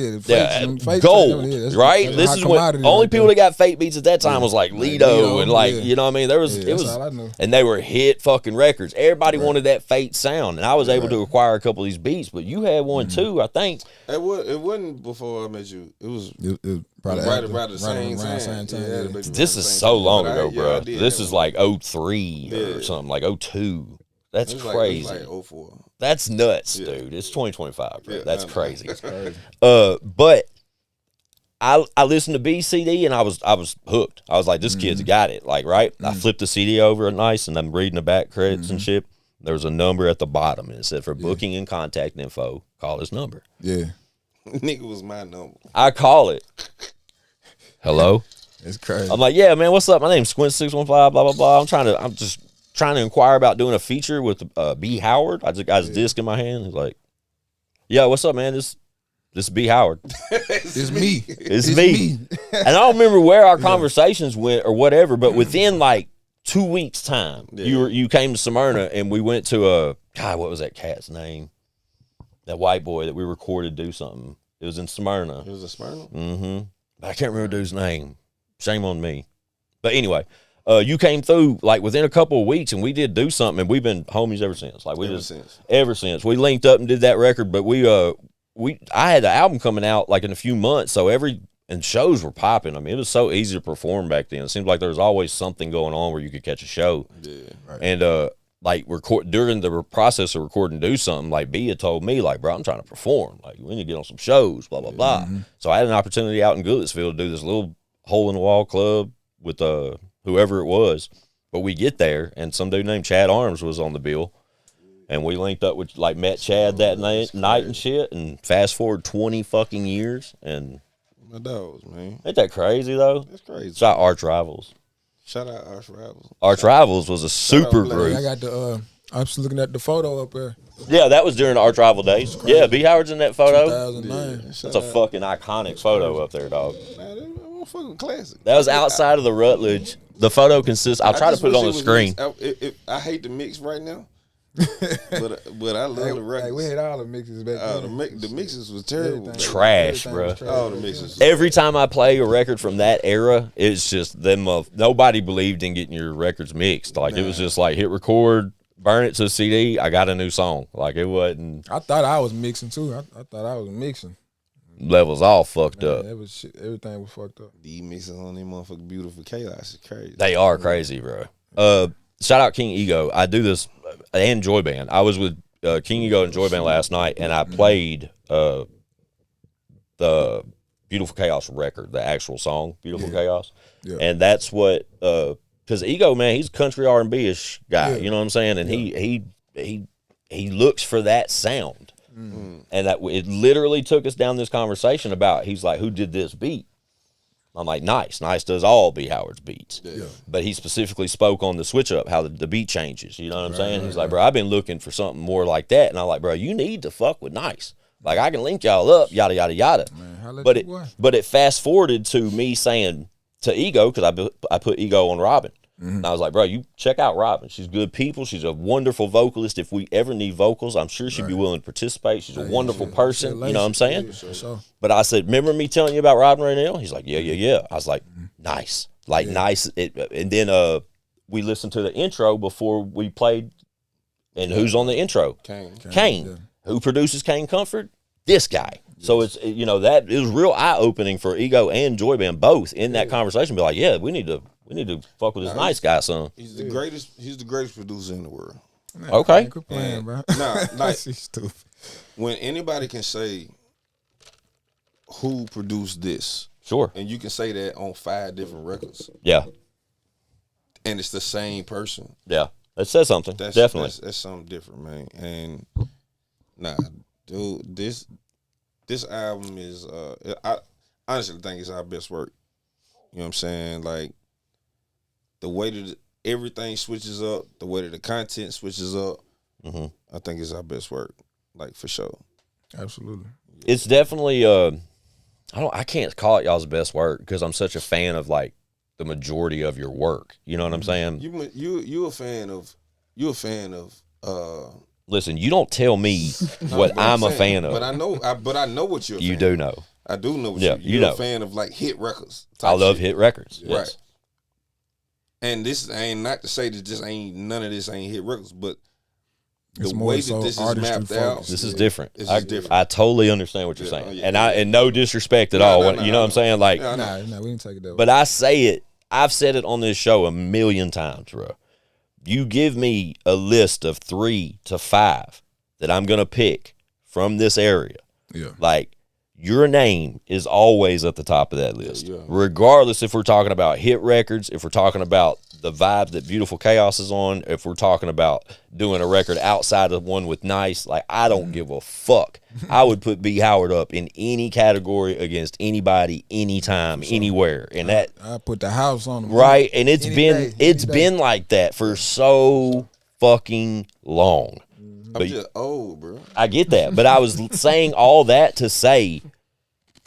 A: right? This is when only people that got fake beats at that time was like Lido and like you know what I mean. There was it was, and they were hit fucking records. Everybody wanted that fake sound, and I was able to acquire a couple of these beats. But you had one too, I think.
D: It wasn't before I met you. It was
B: probably
D: right around the same time.
A: This is so long ago, bro. This is like 03 or something, like 02. That's crazy.
D: Like 04.
A: That's nuts, dude. It's 2025, bro. That's crazy.
D: That's crazy.
A: But I listened to B CD and I was hooked. I was like, this kid's got it. Like, right? I flipped the CD over at Nyse and I'm reading the back credits and shit. There was a number at the bottom and it said for booking and contact info, call this number.
B: Yeah.
D: Nigga was my number.
A: I call it. Hello?
B: It's crazy.
A: I'm like, yeah, man, what's up? My name's Squint615, blah, blah, blah. I'm just trying to inquire about doing a feature with BeHoward. I just got his disc in my hand. He's like, yeah, what's up, man? This is BeHoward.
B: It's me.
A: It's me. And I don't remember where our conversations went or whatever, but within like 2 weeks' time, you came to Smyrna and we went to God, what was that cat's name? That white boy that we recorded do something. It was in Smyrna.
D: It was in Smyrna?
A: Mm-hmm. But I can't remember dude's name. Shame on me. But anyway, you came through like within a couple of weeks and we did do something and we've been homies ever since. Like ever since. We linked up and did that record, but I had the album coming out like in a few months, so and shows were popping. I mean, it was so easy to perform back then. It seemed like there was always something going on where you could catch a show. Yeah. Right. And like during the process of recording Do Something, like B had told me, like, bro, I'm trying to perform. Like, we need to get on some shows, blah, blah, blah. Mm-hmm. So I had an opportunity out in Goodlettsville to do this little hole-in-the-wall club with whoever it was. But we get there, and some dude named Chad Arms was on the bill. And we linked up with, like, met Chad that night and shit. And fast forward 20 fucking years. And
D: my dogs, man.
A: Ain't that crazy, though?
D: That's crazy.
A: Shout out Arch Rivals.
D: Shout out Arch Rivals.
A: Arch Rivals was a super group.
B: I got I was looking at the photo up there.
A: Yeah, that was during the Arch Rival days. Yeah, BeHoward's in that photo.
B: 2009.
A: That's a fucking iconic photo up there, dog.
D: Man, that's a fucking classic.
A: That was outside of the Rutledge. The photo consists. I'll try to put it on the screen.
D: I hate the mix right now. but I love the records.
B: We had all the mixes back then.
D: The mixes was terrible.
A: Trash, bro.
D: All the mixes.
A: Every time I play a record from that era, it's just them. Nobody believed in getting your records mixed. Like it was just like hit record, burn it to a CD. I got a new song. Like it wasn't.
B: I thought I was mixing too. I thought I was mixing.
A: Levels all fucked up.
B: That was shit. Everything was fucked up.
D: These mixes on them motherfucking beautiful chaos is crazy.
A: They are crazy, bro. Shout out King Ego. I do this and Joy Band. I was with King Ego and Joy Band last night, and I played the Beautiful Chaos record, the actual song, Beautiful Chaos. Yeah. And that's what, because Ego, man, he's a country R&B-ish guy, you know what I'm saying? And he looks for that sound. Mm-hmm. And that it literally took us down this conversation about, he's like, who did this beat? I'm like, Nyse. Nyse does all BeHoward's beats. Yeah. But he specifically spoke on the switch up, how the beat changes. You know what I'm saying? He's like, bro, I've been looking for something more like that. And I'm like, bro, you need to fuck with Nyse. Like, I can link y'all up, yada, yada, yada. Man, but it fast forwarded to me saying to Ego, because I put Ego on Robin. And I was like, bro, you check out Robin. She's good people. She's a wonderful vocalist. If we ever need vocals, I'm sure she'd be willing to participate. She's a wonderful person. You know what I'm saying? But I said, remember me telling you about Robin Raynell? He's like, yeah. I was like, nice. Like, nice. And then we listened to the intro before we played. And who's on the intro? Kane. Yeah. Who produces Kane Comfort? This guy. So it's, that it was real eye-opening for Ego and Joy Band both in that conversation. Be like, yeah, we need to fuck with this nice guy, son.
D: He's the greatest. He's the greatest producer in the world.
B: Man, okay. Quit playing, bro.
D: Like, when anybody can say who produced this,
A: sure,
D: and you can say that on 5 different records,
A: yeah,
D: and it's the same person,
A: yeah, that says something. Definitely,
D: that's something different, man. And dude, this album is I honestly think it's our best work. You know what I'm saying? Like, the way that everything switches up, the way that the content switches up, I think it's our best work, like, for sure.
B: Absolutely.
A: It's definitely I can't call it y'all's best work because I'm such a fan of, like, the majority of your work. You know what I'm saying?
D: You a fan of
A: listen, you don't tell me what I'm a fan of.
D: But I know what you're a fan of.
A: You do know.
D: I do know what
A: you're
D: a fan of, like, hit records.
A: I love hit records. Yes.
D: Right. And this ain't not to say that just ain't none of this ain't hit records, but the way that this is mapped out,
A: this is different.
D: Different.
A: I totally understand what you're saying, and no disrespect at all. You know what I'm saying? Like,
B: no, we didn't take it that way.
A: But I say it. I've said it on this show 1,000,000 times, bro. You give me a list of 3 to 5 that I'm gonna pick from this area.
B: Yeah,
A: like, your name is always at the top of that list, regardless if we're talking about hit records, if we're talking about the vibes that Beautiful Chaos is on, if we're talking about doing a record outside of one with Nyse. Like, I don't give a fuck. I would put BeHoward up in any category against anybody, anytime, anywhere. And I
B: put the house on them.
A: Right, and it's been like that for so fucking long.
D: I'm just old, bro.
A: I get that, but I was saying all that to say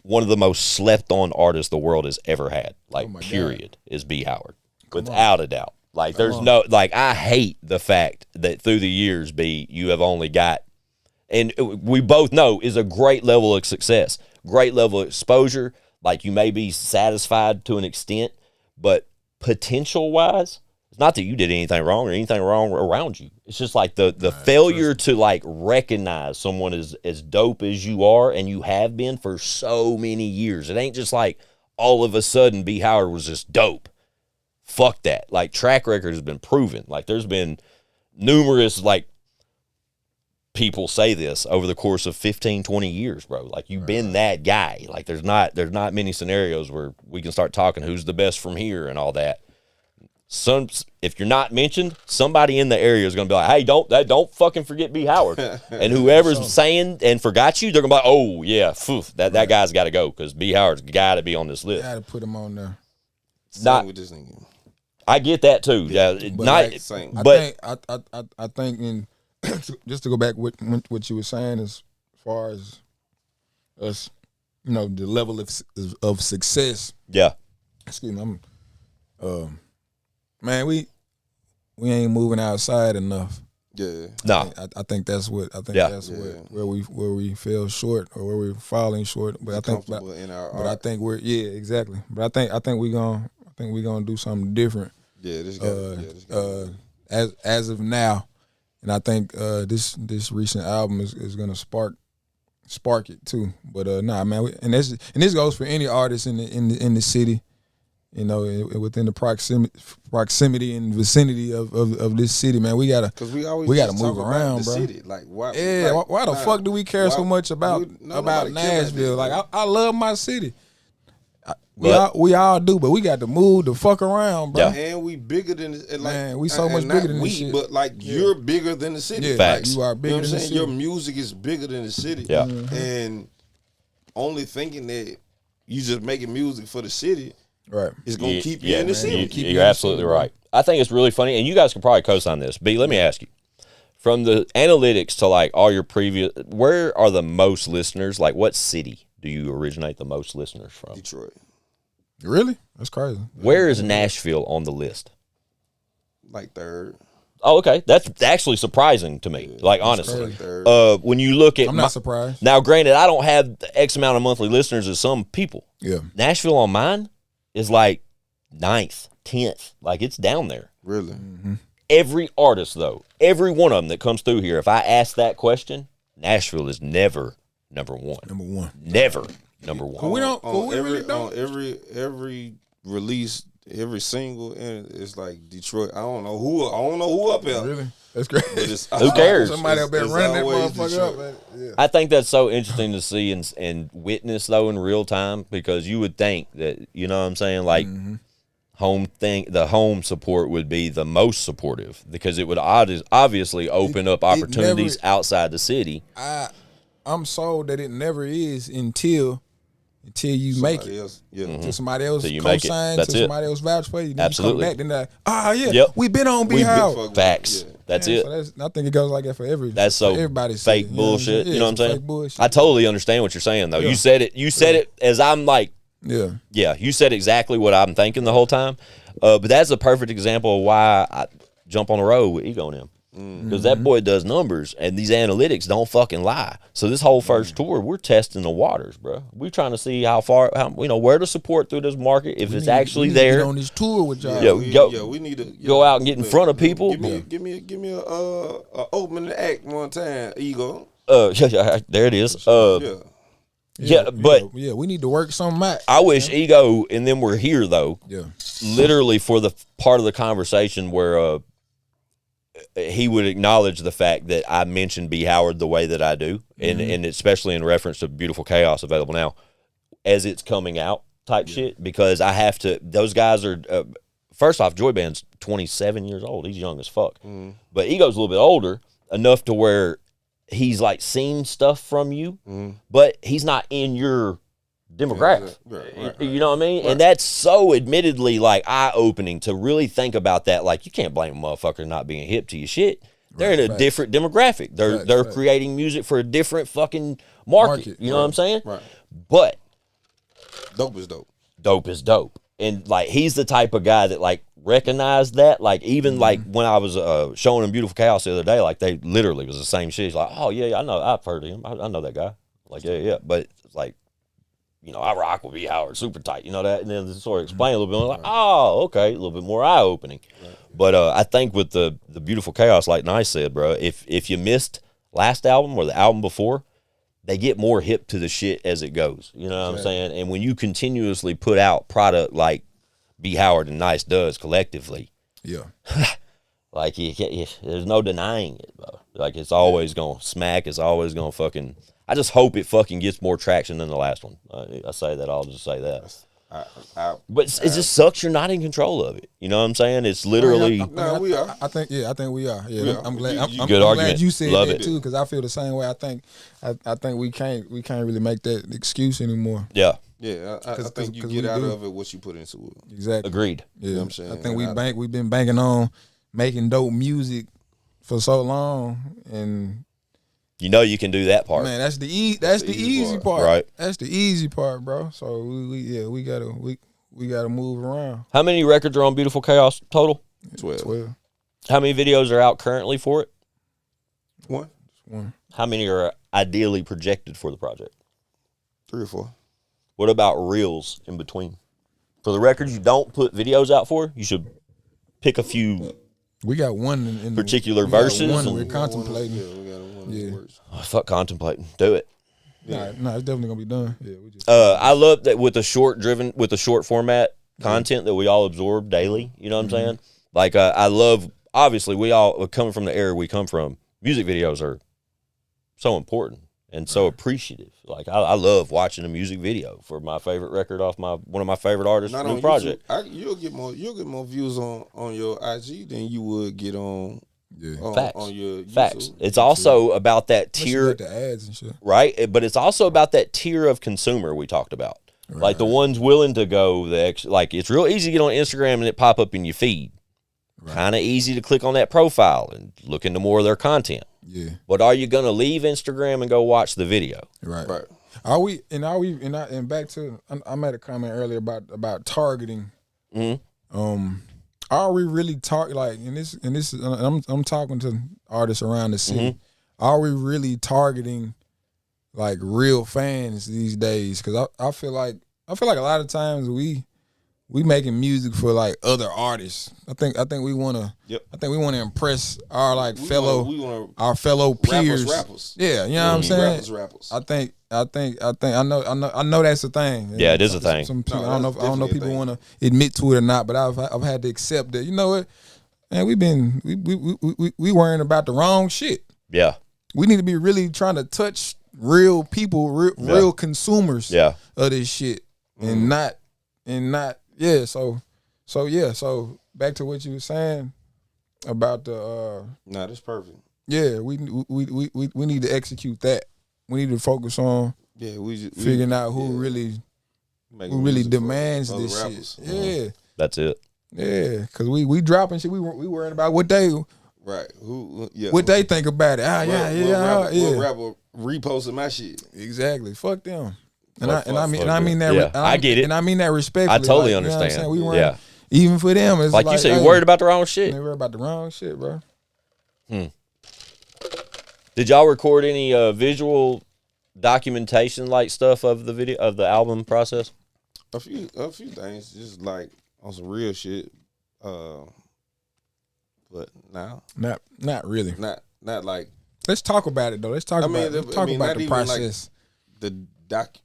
A: one of the most slept on artists the world has ever had, like, period, is BeHoward, without a doubt. Like, there's no, like, I hate the fact that through the years, you have only got, and we both know is a great level of success, great level of exposure. Like, you may be satisfied to an extent, but potential wise, it's not that you did anything wrong or anything wrong around you. It's just like the failure to, like, recognize someone as dope as you are, and you have been for so many years. It ain't just like all of a sudden BeHoward was just dope. Fuck that. Like, track record has been proven. Like, there's been numerous, like, people say this over the course of 15, 20 years, bro. Like, you've been that guy. Like, there's not many scenarios where we can start talking who's the best from here and all that. If you're not mentioned, somebody in the area is going to be like, hey, don't fucking forget BeHoward. And whoever's saying and forgot you, they're going to be like, oh, yeah, that guy's got to go because BeHoward's got to be on this list.
B: Got to put him on there.
D: Not with this nigga.
A: I get that too. Yeah,
B: I think in just to go back with what you were saying as far as us, the level of success.
A: Yeah.
B: Excuse me. Man, we ain't moving outside enough.
D: Yeah.
A: No.
B: I think that's what where we fell short or where we're falling short. But I think I think we're exactly. But I think we're gonna do something different.
D: Yeah,
B: as of now. And I think this recent album is gonna spark it too. But man, and this goes for any artist in the city. Within the proximity and vicinity of this city, man, we gotta move around, bro.
D: City. Like, why?
B: Yeah, like, why the fuck do we care so much about Nashville? Like, I love my city. We all do, but we got to move the fuck around, bro.
D: Yeah. And we bigger than
B: we so much bigger than this shit.
D: But like, you're bigger than the city.
B: Yeah,
A: facts.
B: You are bigger than the city.
D: Your music is bigger than the city.
A: Yeah.
D: And only thinking that you just making music for the city.
B: Right.
D: It's going to keep you in the city.
A: You're absolutely right. I think it's really funny, and you guys can probably co-sign this. B, let me ask you. From the analytics to, like, all your previous, where are the most listeners? Like, what city do you originate the most listeners from?
D: Detroit.
B: Really? That's crazy.
A: Where is Nashville on the list?
D: like third.
A: Oh, okay. That's actually surprising to me. Like, honestly. When you look at...
B: I'm not surprised.
A: Now, granted, I don't have the X amount of monthly listeners as some people.
B: Yeah.
A: Nashville on mine is like 9th, 10th. Like, it's down there.
D: Really?
B: Mm-hmm.
A: Every artist, though, every one of them that comes through here, if I ask that question, Nashville is never number one.
B: Number one.
A: Never number one.
B: We don't...
D: On
B: we really don't.
D: every release... Every single, and it's like Detroit. I don't know who up here.
B: Really? That's great.
A: Who cares?
B: Somebody up there running that motherfucker up. Man. Yeah.
A: I think that's so interesting to see and witness, though, in real time, because you would think that, you know what I'm saying, like, the home support would be the most supportive, because it would obviously open up opportunities outside the city.
B: I'm sold that it never is until you somebody make it.
D: Else, yeah.
B: Until somebody else
A: co-sign,
B: until somebody else vouch for you. Then
A: Absolutely.
B: You come back, then we've been on BeHoward.
A: Facts. Yeah. That's it.
B: So I think it goes like that for
A: That's so
B: everybody's
A: fake
B: city,
A: bullshit. You know what I'm saying?
B: Fake bullshit.
A: I totally understand what you're saying, though. Yeah. You said it as I'm like, yeah, you said exactly what I'm thinking the whole time. But that's a perfect example of why I jump on the road with Ego and him. Because that boy does numbers, and these analytics don't fucking lie. So this whole first tour, we're testing the waters, bro. We're trying to see how where to support through this market, if it's actually there.
B: Get on this tour with y'all.
D: We need to
A: go out and get in front of people.
D: Give me a opening act one time, Ego.
A: There it is. But
B: we need to work something out.
A: I wish Ego and them were here, though.
B: Yeah,
A: literally for the part of the conversation where he would acknowledge the fact that I mentioned BeHoward the way that I do, and especially in reference to Beautiful Chaos available now as it's coming out type shit, because I have to. Those guys are first off, Joy Band's 27 years old. He's young as fuck, but Ego's a little bit older enough to where he's like seen stuff from you, but he's not in your demographic. Right. You know what I mean? Right. And that's so admittedly like eye-opening to really think about that. Like, you can't blame a motherfucker not being hip to your shit. They're in a different demographic. They're creating music for a different fucking market. You know what I'm saying?
D: Right.
A: But
D: dope is dope.
A: Dope is dope. And like, he's the type of guy that like recognized that. Like, even like when I was showing him Beautiful Chaos the other day, like they literally was the same shit. He's like, oh yeah, I know, I've heard of him. I know that guy. Like, yeah. But it's like, you know, I rock with BeHoward super tight, you know that? And then sort of explain a little bit, like, oh, okay, a little bit more eye-opening. Right. But I think with the Beautiful Chaos, like Nyse said, bro, if you missed last album or the album before, they get more hip to the shit as it goes. You know what I'm saying? And when you continuously put out product like BeHoward and Nyse does collectively, like there's no denying it, bro. Like, it's always gonna smack. It's always gonna fucking. I just hope it fucking gets more traction than the last one. I say that. I'll just say that. But it just sucks you're not in control of it. You know what I'm saying? It's literally.
D: We are.
B: I think we are. Yeah, I'm glad. I'm
A: good argument.
B: Glad you said
A: Love
B: that
A: it
B: too, because I feel the same way. I think we can't really make that excuse anymore.
A: Yeah.
D: Yeah, I think you get out of it what you put into it.
B: Exactly.
A: Agreed.
B: Yeah, you know what I'm saying? I think we've been banking on making dope music for so long, and
A: you know you can do that part.
B: Man, that's the easy part.
A: Right.
B: That's the easy part, bro. So we gotta move around.
A: How many records are on Beautiful Chaos total?
D: 12.
A: How many videos are out currently for it?
D: One.
A: How many are ideally projected for the project?
D: 3 or 4.
A: What about reels in between? For the records you don't put videos out for, you should pick a few.
B: We got one in
A: particular verses.
B: One we're contemplating.
D: We got one in the works.
A: Oh, fuck contemplating. Do it.
B: Yeah. No, it's definitely gonna be done. Yeah, we just.
A: I love that with the short format content that we all absorb daily. You know what I'm saying? Like, I love. Obviously, we all coming from the era we come from. Music videos are so important and so appreciative. Like, I love watching a music video for my favorite record off one of my favorite artists'
D: Not
A: new
D: on
A: project.
D: YouTube, you'll get more views on your IG than you would get on.
A: Facts.
D: On your
A: Facts. It's also about that tier,
B: the ads and shit,
A: right? But it's also about that tier of consumer we talked about, like the ones willing to go like it's real easy to get on Instagram and it pop up in your feed. Kind of easy to click on that profile and look into more of their content.
B: Yeah.
A: But are you gonna leave Instagram and go watch the video?
B: Right. Are we back to? I made a comment earlier about targeting.
A: Mm-hmm.
B: are we really talking like and this I'm talking to artists around the city. Are we really targeting like real fans these days? Because I feel like a lot of times we making music for like other artists. I think we wanna impress our like our fellow peers.
D: Rappers.
B: Yeah, you know what I'm saying?
D: Rappers.
B: I know that's a thing.
A: Yeah, it is a thing.
B: Some people, I don't know if people want to admit to it or not, but I've had to accept that. You know what? Man, we worrying about the wrong shit.
A: Yeah.
B: We need to be really trying to touch real people, real consumers of this shit, and not yeah. So back to what you were saying about the
D: nah, that's perfect.
B: Yeah, we need to execute that. We need to focus on figuring out who really demands this shit. Yeah,
A: that's it.
B: Yeah, because we dropping shit. We worrying about what they what they think about it.
D: What rapper reposting my shit?
B: Exactly. Fuck them. I mean that.
A: I get it,
B: and I mean that respectfully.
A: I totally
B: like,
A: understand.
B: You know what I'm saying? Even for them, it's
A: like you said, you're worried about the wrong shit.
B: They worried about the wrong shit, bro.
A: Did y'all record any visual documentation like stuff of the video of the album process?
D: A few things, just like on some real shit. But now,
B: not really.
D: Not like.
B: Let's talk about it though. Let's talk about the process.
D: Like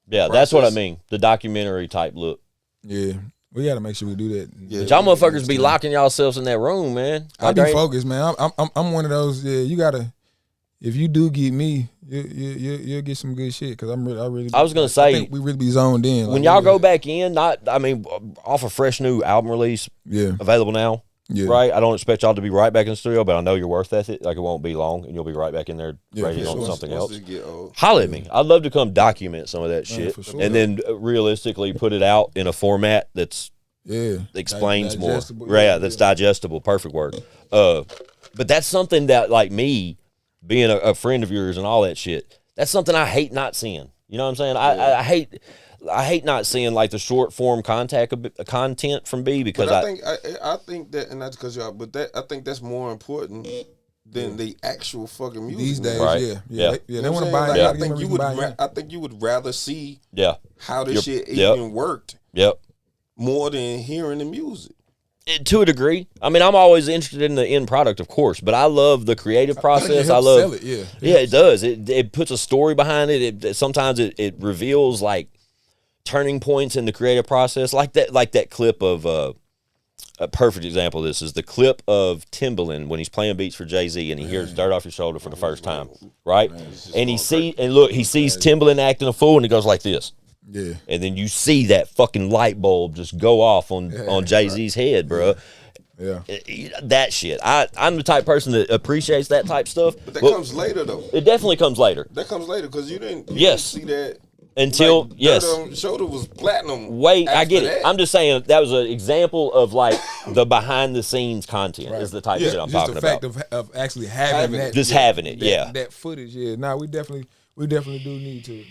A: yeah, that's what I mean. The documentary type look.
B: Yeah, we got to make sure we do that.
A: Yeah, y'all motherfuckers be locking yourselves in that room, man.
B: I be focused, man. I'm one of those. Yeah, you gotta. If you do get me, you'll get some good shit. Cause I was
A: gonna say,
B: I think we really be zoned in.
A: When y'all go back in, off a fresh new album release, available now. Yeah. Right, I don't expect y'all to be right back in the studio, but I know your worth ethic. Like it won't be long, and you'll be right back in there writing on something else. Holla at me. I'd love to come document some of that shit, and then realistically put it out in a format that's explains more. That's digestible. Perfect word. But that's something that, like me, being a friend of yours and all that shit, that's something I hate not seeing. You know what I'm saying? I hate not seeing like the short form content from B because
D: I think that, and that's because y'all, but that I think that's more important than the actual fucking music
B: these days.
A: Right.
B: Yeah. They want to buy.
D: Like, I think you would rather see how this shit even worked.
A: Yep.
D: More than hearing the music.
A: To a degree. I mean, I'm always interested in the end product, of course, but I love the creative process. I love
B: sell it.
A: Yeah, it does. It puts a story behind it. Sometimes it reveals like turning points in the creative process, like that clip of a perfect example of this is the clip of Timbaland when he's playing beats for Jay-Z and he hears Dirt Off Your Shoulder for the first time, right? And he sees Timbaland acting a fool and he goes like this.
B: Yeah.
A: And then you see that fucking light bulb just go off on Jay-Z's head, bro.
B: Yeah.
A: That shit. I'm the type of person that appreciates that type stuff.
D: But that comes later though.
A: It definitely comes later.
D: That comes later because you didn't see that.
A: Until
D: Dirt on Shoulder was platinum.
A: Wait, I get it. I'm just saying that was an example of like the behind the scenes content is the type of shit I'm talking about.
B: Just the fact of actually having that,
A: just having it,
B: that footage. Yeah, nah, we definitely do need to.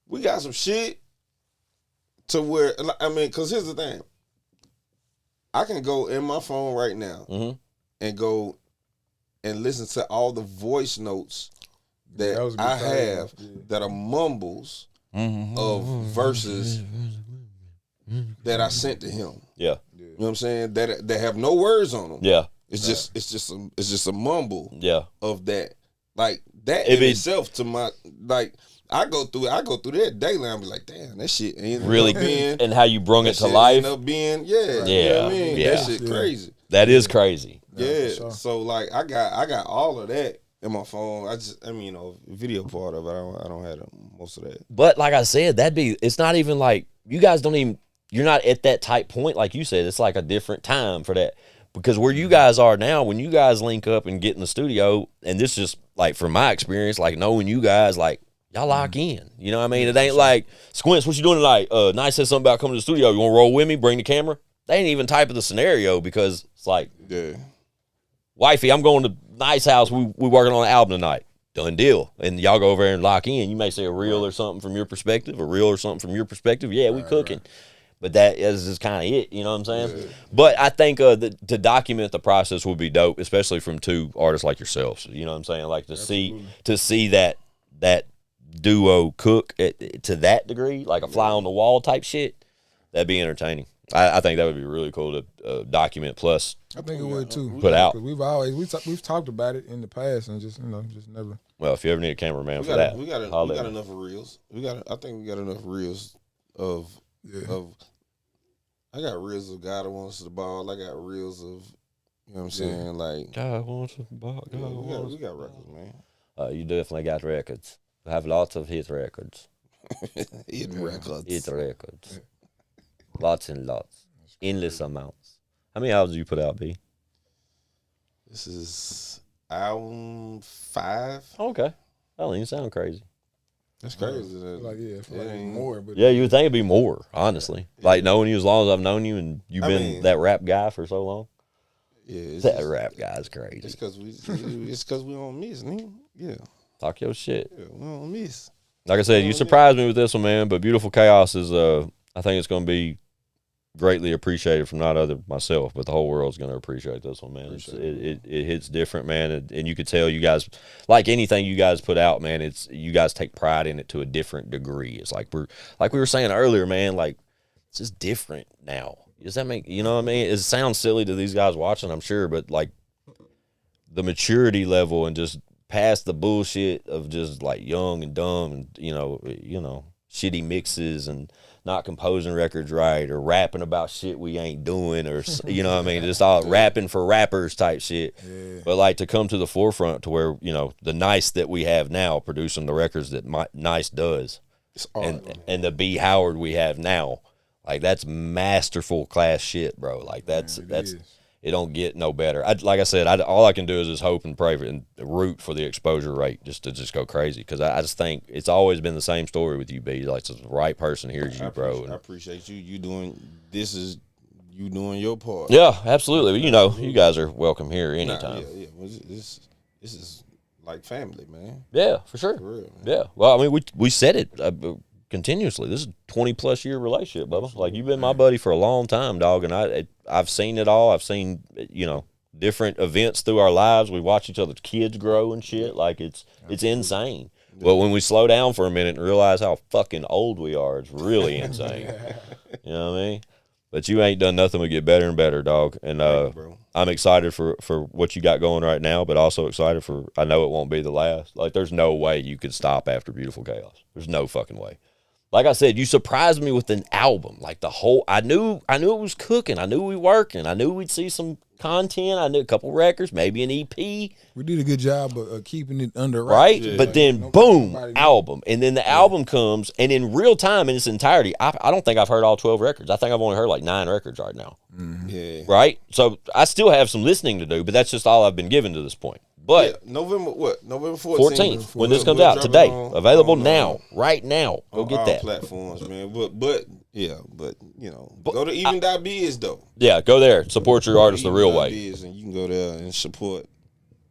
D: We got some shit to where because here's the thing. I can go in my phone right now and go and listen to all the voice notes that I have that are mumbles of verses that I sent to him.
A: Yeah.
D: You know what I'm saying? That have no words on them.
A: Yeah.
D: It's just a mumble of that. Like that
A: in
D: itself to my like I go through that daily and I be like, damn, that shit ain't
A: really
D: being,
A: and how you brung it to life.
D: End up being, you know what I mean? That shit crazy.
A: That is crazy.
D: Yeah. Sure. So like I got all of that in my phone. Video part of it. I don't have most of that.
A: But like I said, it's not even like you guys you're not at that tight point like you said. It's like a different time for that. Because where you guys are now, when you guys link up and get in the studio, and this is like from my experience, like knowing you guys, like y'all lock in. You know what I mean? It ain't like, Squints, what you doing tonight? Nyse said something about coming to the studio. You want to roll with me? Bring the camera? They ain't even type of the scenario because it's like, wifey, I'm going to Nyse house. We working on an album tonight. done deal. And y'all go over there and lock in. You may say a reel or something from your perspective, a reel or something from your perspective. Yeah, we cooking. Right. But that is kind of it, you know what I'm saying? Yeah. But I think to document the process would be dope, especially from two artists like yourselves. You know what I'm saying? Like to see that duo cook to that degree, like a fly on the wall type shit. That'd be entertaining. I think that would be really cool to document. Plus,
B: I think it would too.
A: Put out.
B: We've talked about it in the past and just never.
A: Well, if you ever need a cameraman for that,
D: we got enough reels. I think we got enough reels of. I got reels of God wants the ball. I got reels of, you know what I'm saying, like
A: God wants the ball.
D: We got records, man.
A: You definitely got records. I have lots of hit records.
D: Hit records.
A: Lots and lots. Endless amounts. How many albums do you put out, B?
D: This is album 5.
A: Okay. That don't even sound crazy.
D: That's crazy.
B: More. But
A: yeah, you would think it'd be more, honestly. Yeah. Like knowing you as long as I've known you and you've been that rap guy for so long.
D: Yeah.
A: That rap guy's crazy.
D: It's because we don't miss, nigga. Yeah.
A: Talk your shit.
D: Yeah, we don't miss.
A: Like I said, you surprised me with this one, man, but Beautiful Chaos is, I think it's going to be greatly appreciated from not other myself, but the whole world's going to appreciate this one, man. It hits different, man, and you could tell you guys, like anything you guys put out, man, it's you guys take pride in it to a different degree. It's like we were saying earlier, man, like it's just different now. Does that make, you know what I mean? It sounds silly to these guys watching, I'm sure, but like the maturity level and just past the bullshit of just like young and dumb and you know shitty mixes and not composing records right or rapping about shit we ain't doing or, you know what I mean, just all rapping for rappers type shit. Yeah. But like to come to the forefront to where, you know, the Nyse that we have now producing the records that Nyse does and the BeHoward we have now, like that's masterful class shit, bro. Like that's it don't get no better. Like I said, all I can do is just hope and pray for, and root for the exposure rate just to just go crazy. Because I just think it's always been the same story with you, B. Like the right person hears you, bro. I
D: appreciate you. You doing your part.
A: Yeah, absolutely. You know, you guys are welcome here anytime.
D: Yeah. Well, this is like family, man.
A: Yeah, for sure.
D: For real, man.
A: Yeah. Well, I mean, we said it continuously. This is a 20+ year relationship, Bubba. Like you've been my buddy for a long time, dog, and I've seen it all. I've seen, you know, different events through our lives. We watch each other's kids grow and shit. Like it's insane. But when we slow down for a minute and realize how fucking old we are, it's really insane. You know what I mean? But you ain't done nothing but get better and better, dog. And I'm excited for what you got going right now, but also excited for, I know it won't be the last. Like there's no way you could stop after Beautiful Chaos. There's no fucking way. Like I said, you surprised me with an album. Like the whole, I knew it was cooking. I knew we working. I knew we'd see some content. I knew a couple records, maybe an EP.
B: We did a good job of keeping it under wraps.
A: Right? Yeah. But then, boom, album. And then the album comes, and in real time, in its entirety, I don't think I've heard all 12 records. I think I've only heard like 9 records right now.
D: Mm-hmm. Yeah.
A: Right? So I still have some listening to do, but that's just all I've been given to this point. But
D: November 14th
A: when this comes out today, available now, right now. Go get that
D: platforms, man. But you know, go to even.biz though.
A: Yeah, go there, support your artist the real way,
D: and you can go there and support.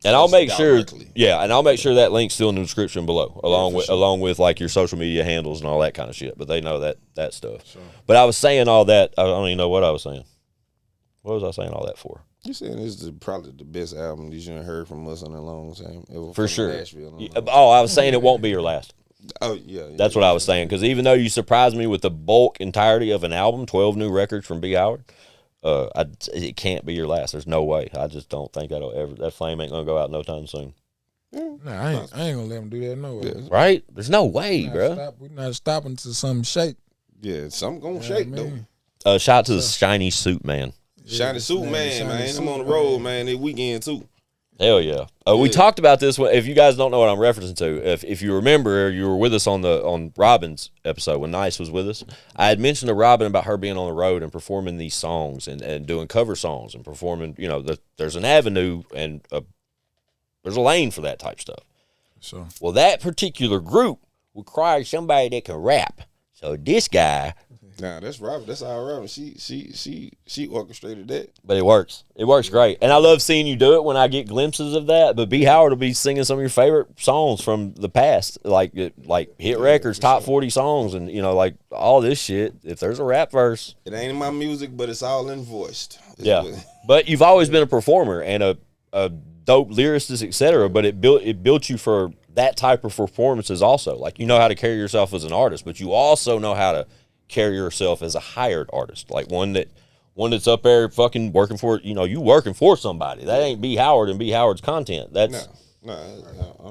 A: And I'll make sure, I'll make sure that link's still in the description below, along with like your social media handles and all that kind of shit. But they know that stuff. Sure. But I was saying all that. I don't even know what I was saying. What was I saying all that for?
D: You saying this is probably the best album that you heard from us in a long time. Ever
A: for sure.
D: Nashville,
A: I was saying it won't be your last.
D: Oh, yeah.
A: That's what I was saying. Because even though you surprised me with the bulk entirety of an album, 12 new records from BeHoward, it can't be your last. There's no way. I just don't think that flame ain't going to go out no time soon.
B: No, I ain't going to let them do that no way.
A: Yeah. Right? There's no way, bro.
B: We're not stopping to some shake.
D: Yeah, something going to shake, though.
A: Shout out to the Shiny Suit Man.
D: Shiny Suit Man, man. I'm on the road, man. This weekend, too.
A: Hell yeah. We talked about this. If you guys don't know what I'm referencing to, if you remember, you were with us on Robin's episode when Nyse was with us. I had mentioned to Robin about her being on the road and performing these songs and doing cover songs and performing, you know, there's an avenue and there's a lane for that type stuff.
B: So,
A: well, that particular group requires somebody that can rap. So this guy
D: Nah, that's Robin. That's our Robin. She orchestrated that.
A: But it works. It works great. And I love seeing you do it when I get glimpses of that. But BeHoward will be singing some of your favorite songs from the past, like hit records, top 40 songs, and like all this shit. If there's a rap verse,
D: it ain't in my music, but it's all invoiced.
A: Yeah, but you've always been a performer and a dope lyricist, etc. But it built you for that type of performances also. Like, you know how to carry yourself as an artist, but you also know how to carry yourself as a hired artist, like one that's up there fucking working for, you working for somebody. That ain't BeHoward and BeHoward's content. That's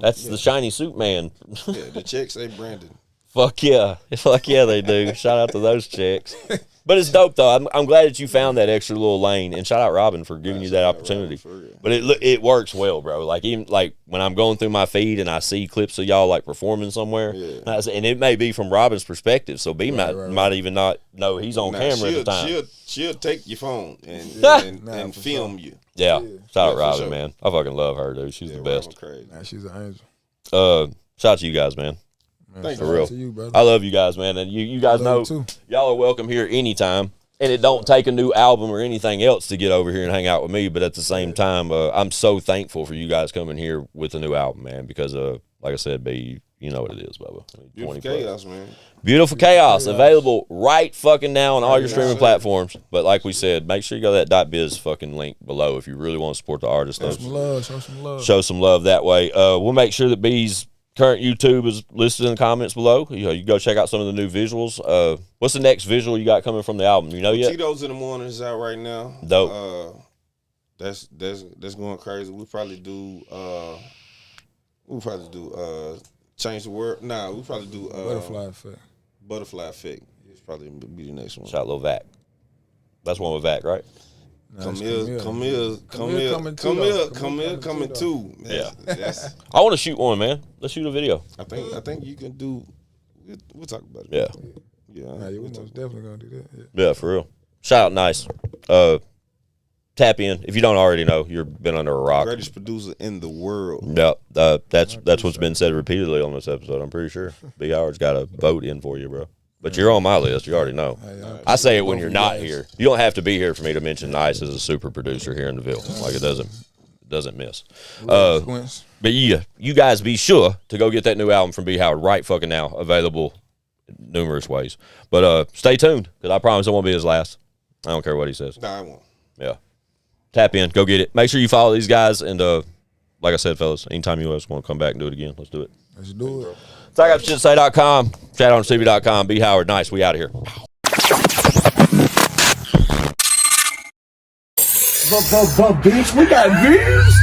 A: that's the shiny suit man.
D: Yeah, the checks say Brandon.
A: Fuck yeah, they do. Shout out to those checks. But it's dope though. I'm glad that you found that extra little lane, and shout out Robin for giving you that opportunity. But it works well, bro. Like, even like when I'm going through my feed and I see clips of y'all like performing somewhere, and it may be from Robin's perspective, so B might even not know he's on camera at the time.
D: She'll take your phone and film you.
A: Yeah. Shout out Robin, man. I fucking love her, dude. She's the best.
B: Nah, she's an
A: angel. Shout out to you guys, man.
B: Thanks
A: for real.
B: To you, brother.
A: I love you guys, man, and you guys know y'all are welcome here anytime. And it don't take a new album or anything else to get over here and hang out with me. But at the same time, I'm so thankful for you guys coming here with a new album, man. Because like I said, B, you know what it is, Bubba.
D: Beautiful Chaos, man.
A: Beautiful Chaos, available right fucking now on all your streaming platforms. But like we said, make sure you go to that .biz fucking link below if you really want to support the artist.
B: Show some love. Show some love.
A: Show some love that way. We'll make sure that B's current YouTube is listed in the comments below. You can go check out some of the new visuals. What's the next visual you got coming from the album? You know yet?
D: Tito's in the Morning is out right now.
A: Dope.
D: That's going crazy. We'll probably do Change the World. Nah, we'll probably do
B: Butterfly Effect.
D: Butterfly Effect. It's probably be the next one.
A: Shout out Lil Vac. That's one with Vac, right?
D: Come here, coming too.
A: Yeah. I want to shoot one, man. Let's shoot a video.
D: I think you can do. We'll talk about it.
A: Yeah.
B: Yeah, we're most definitely gonna do that.
A: Yeah, for real. Shout out Nyse. Tap in if you don't already know. You've been under a rock.
D: Greatest producer in the world.
A: Yeah, that's what's been said repeatedly on this episode. I'm pretty sure BeHoward's got a vote in for you, bro. But you're on my list. You already know. I say it when you're not here. You don't have to be here for me to mention Nyse as a super producer here in the Ville. Like, it doesn't miss. But yeah, you guys be sure to go get that new album from BeHoward right fucking now. Available numerous ways. But stay tuned, because I promise it won't be his last. I don't care what he says.
D: Nah, I won't.
A: Yeah. Tap in. Go get it. Make sure you follow these guys. And like I said, fellas, anytime you guys want to come back and do it again, let's do it.
B: Let's do it.
A: StockUpShitSay.com, ChatOnTV.com, BeHoward Nyse. We out of here.
C: Bitch, we got views.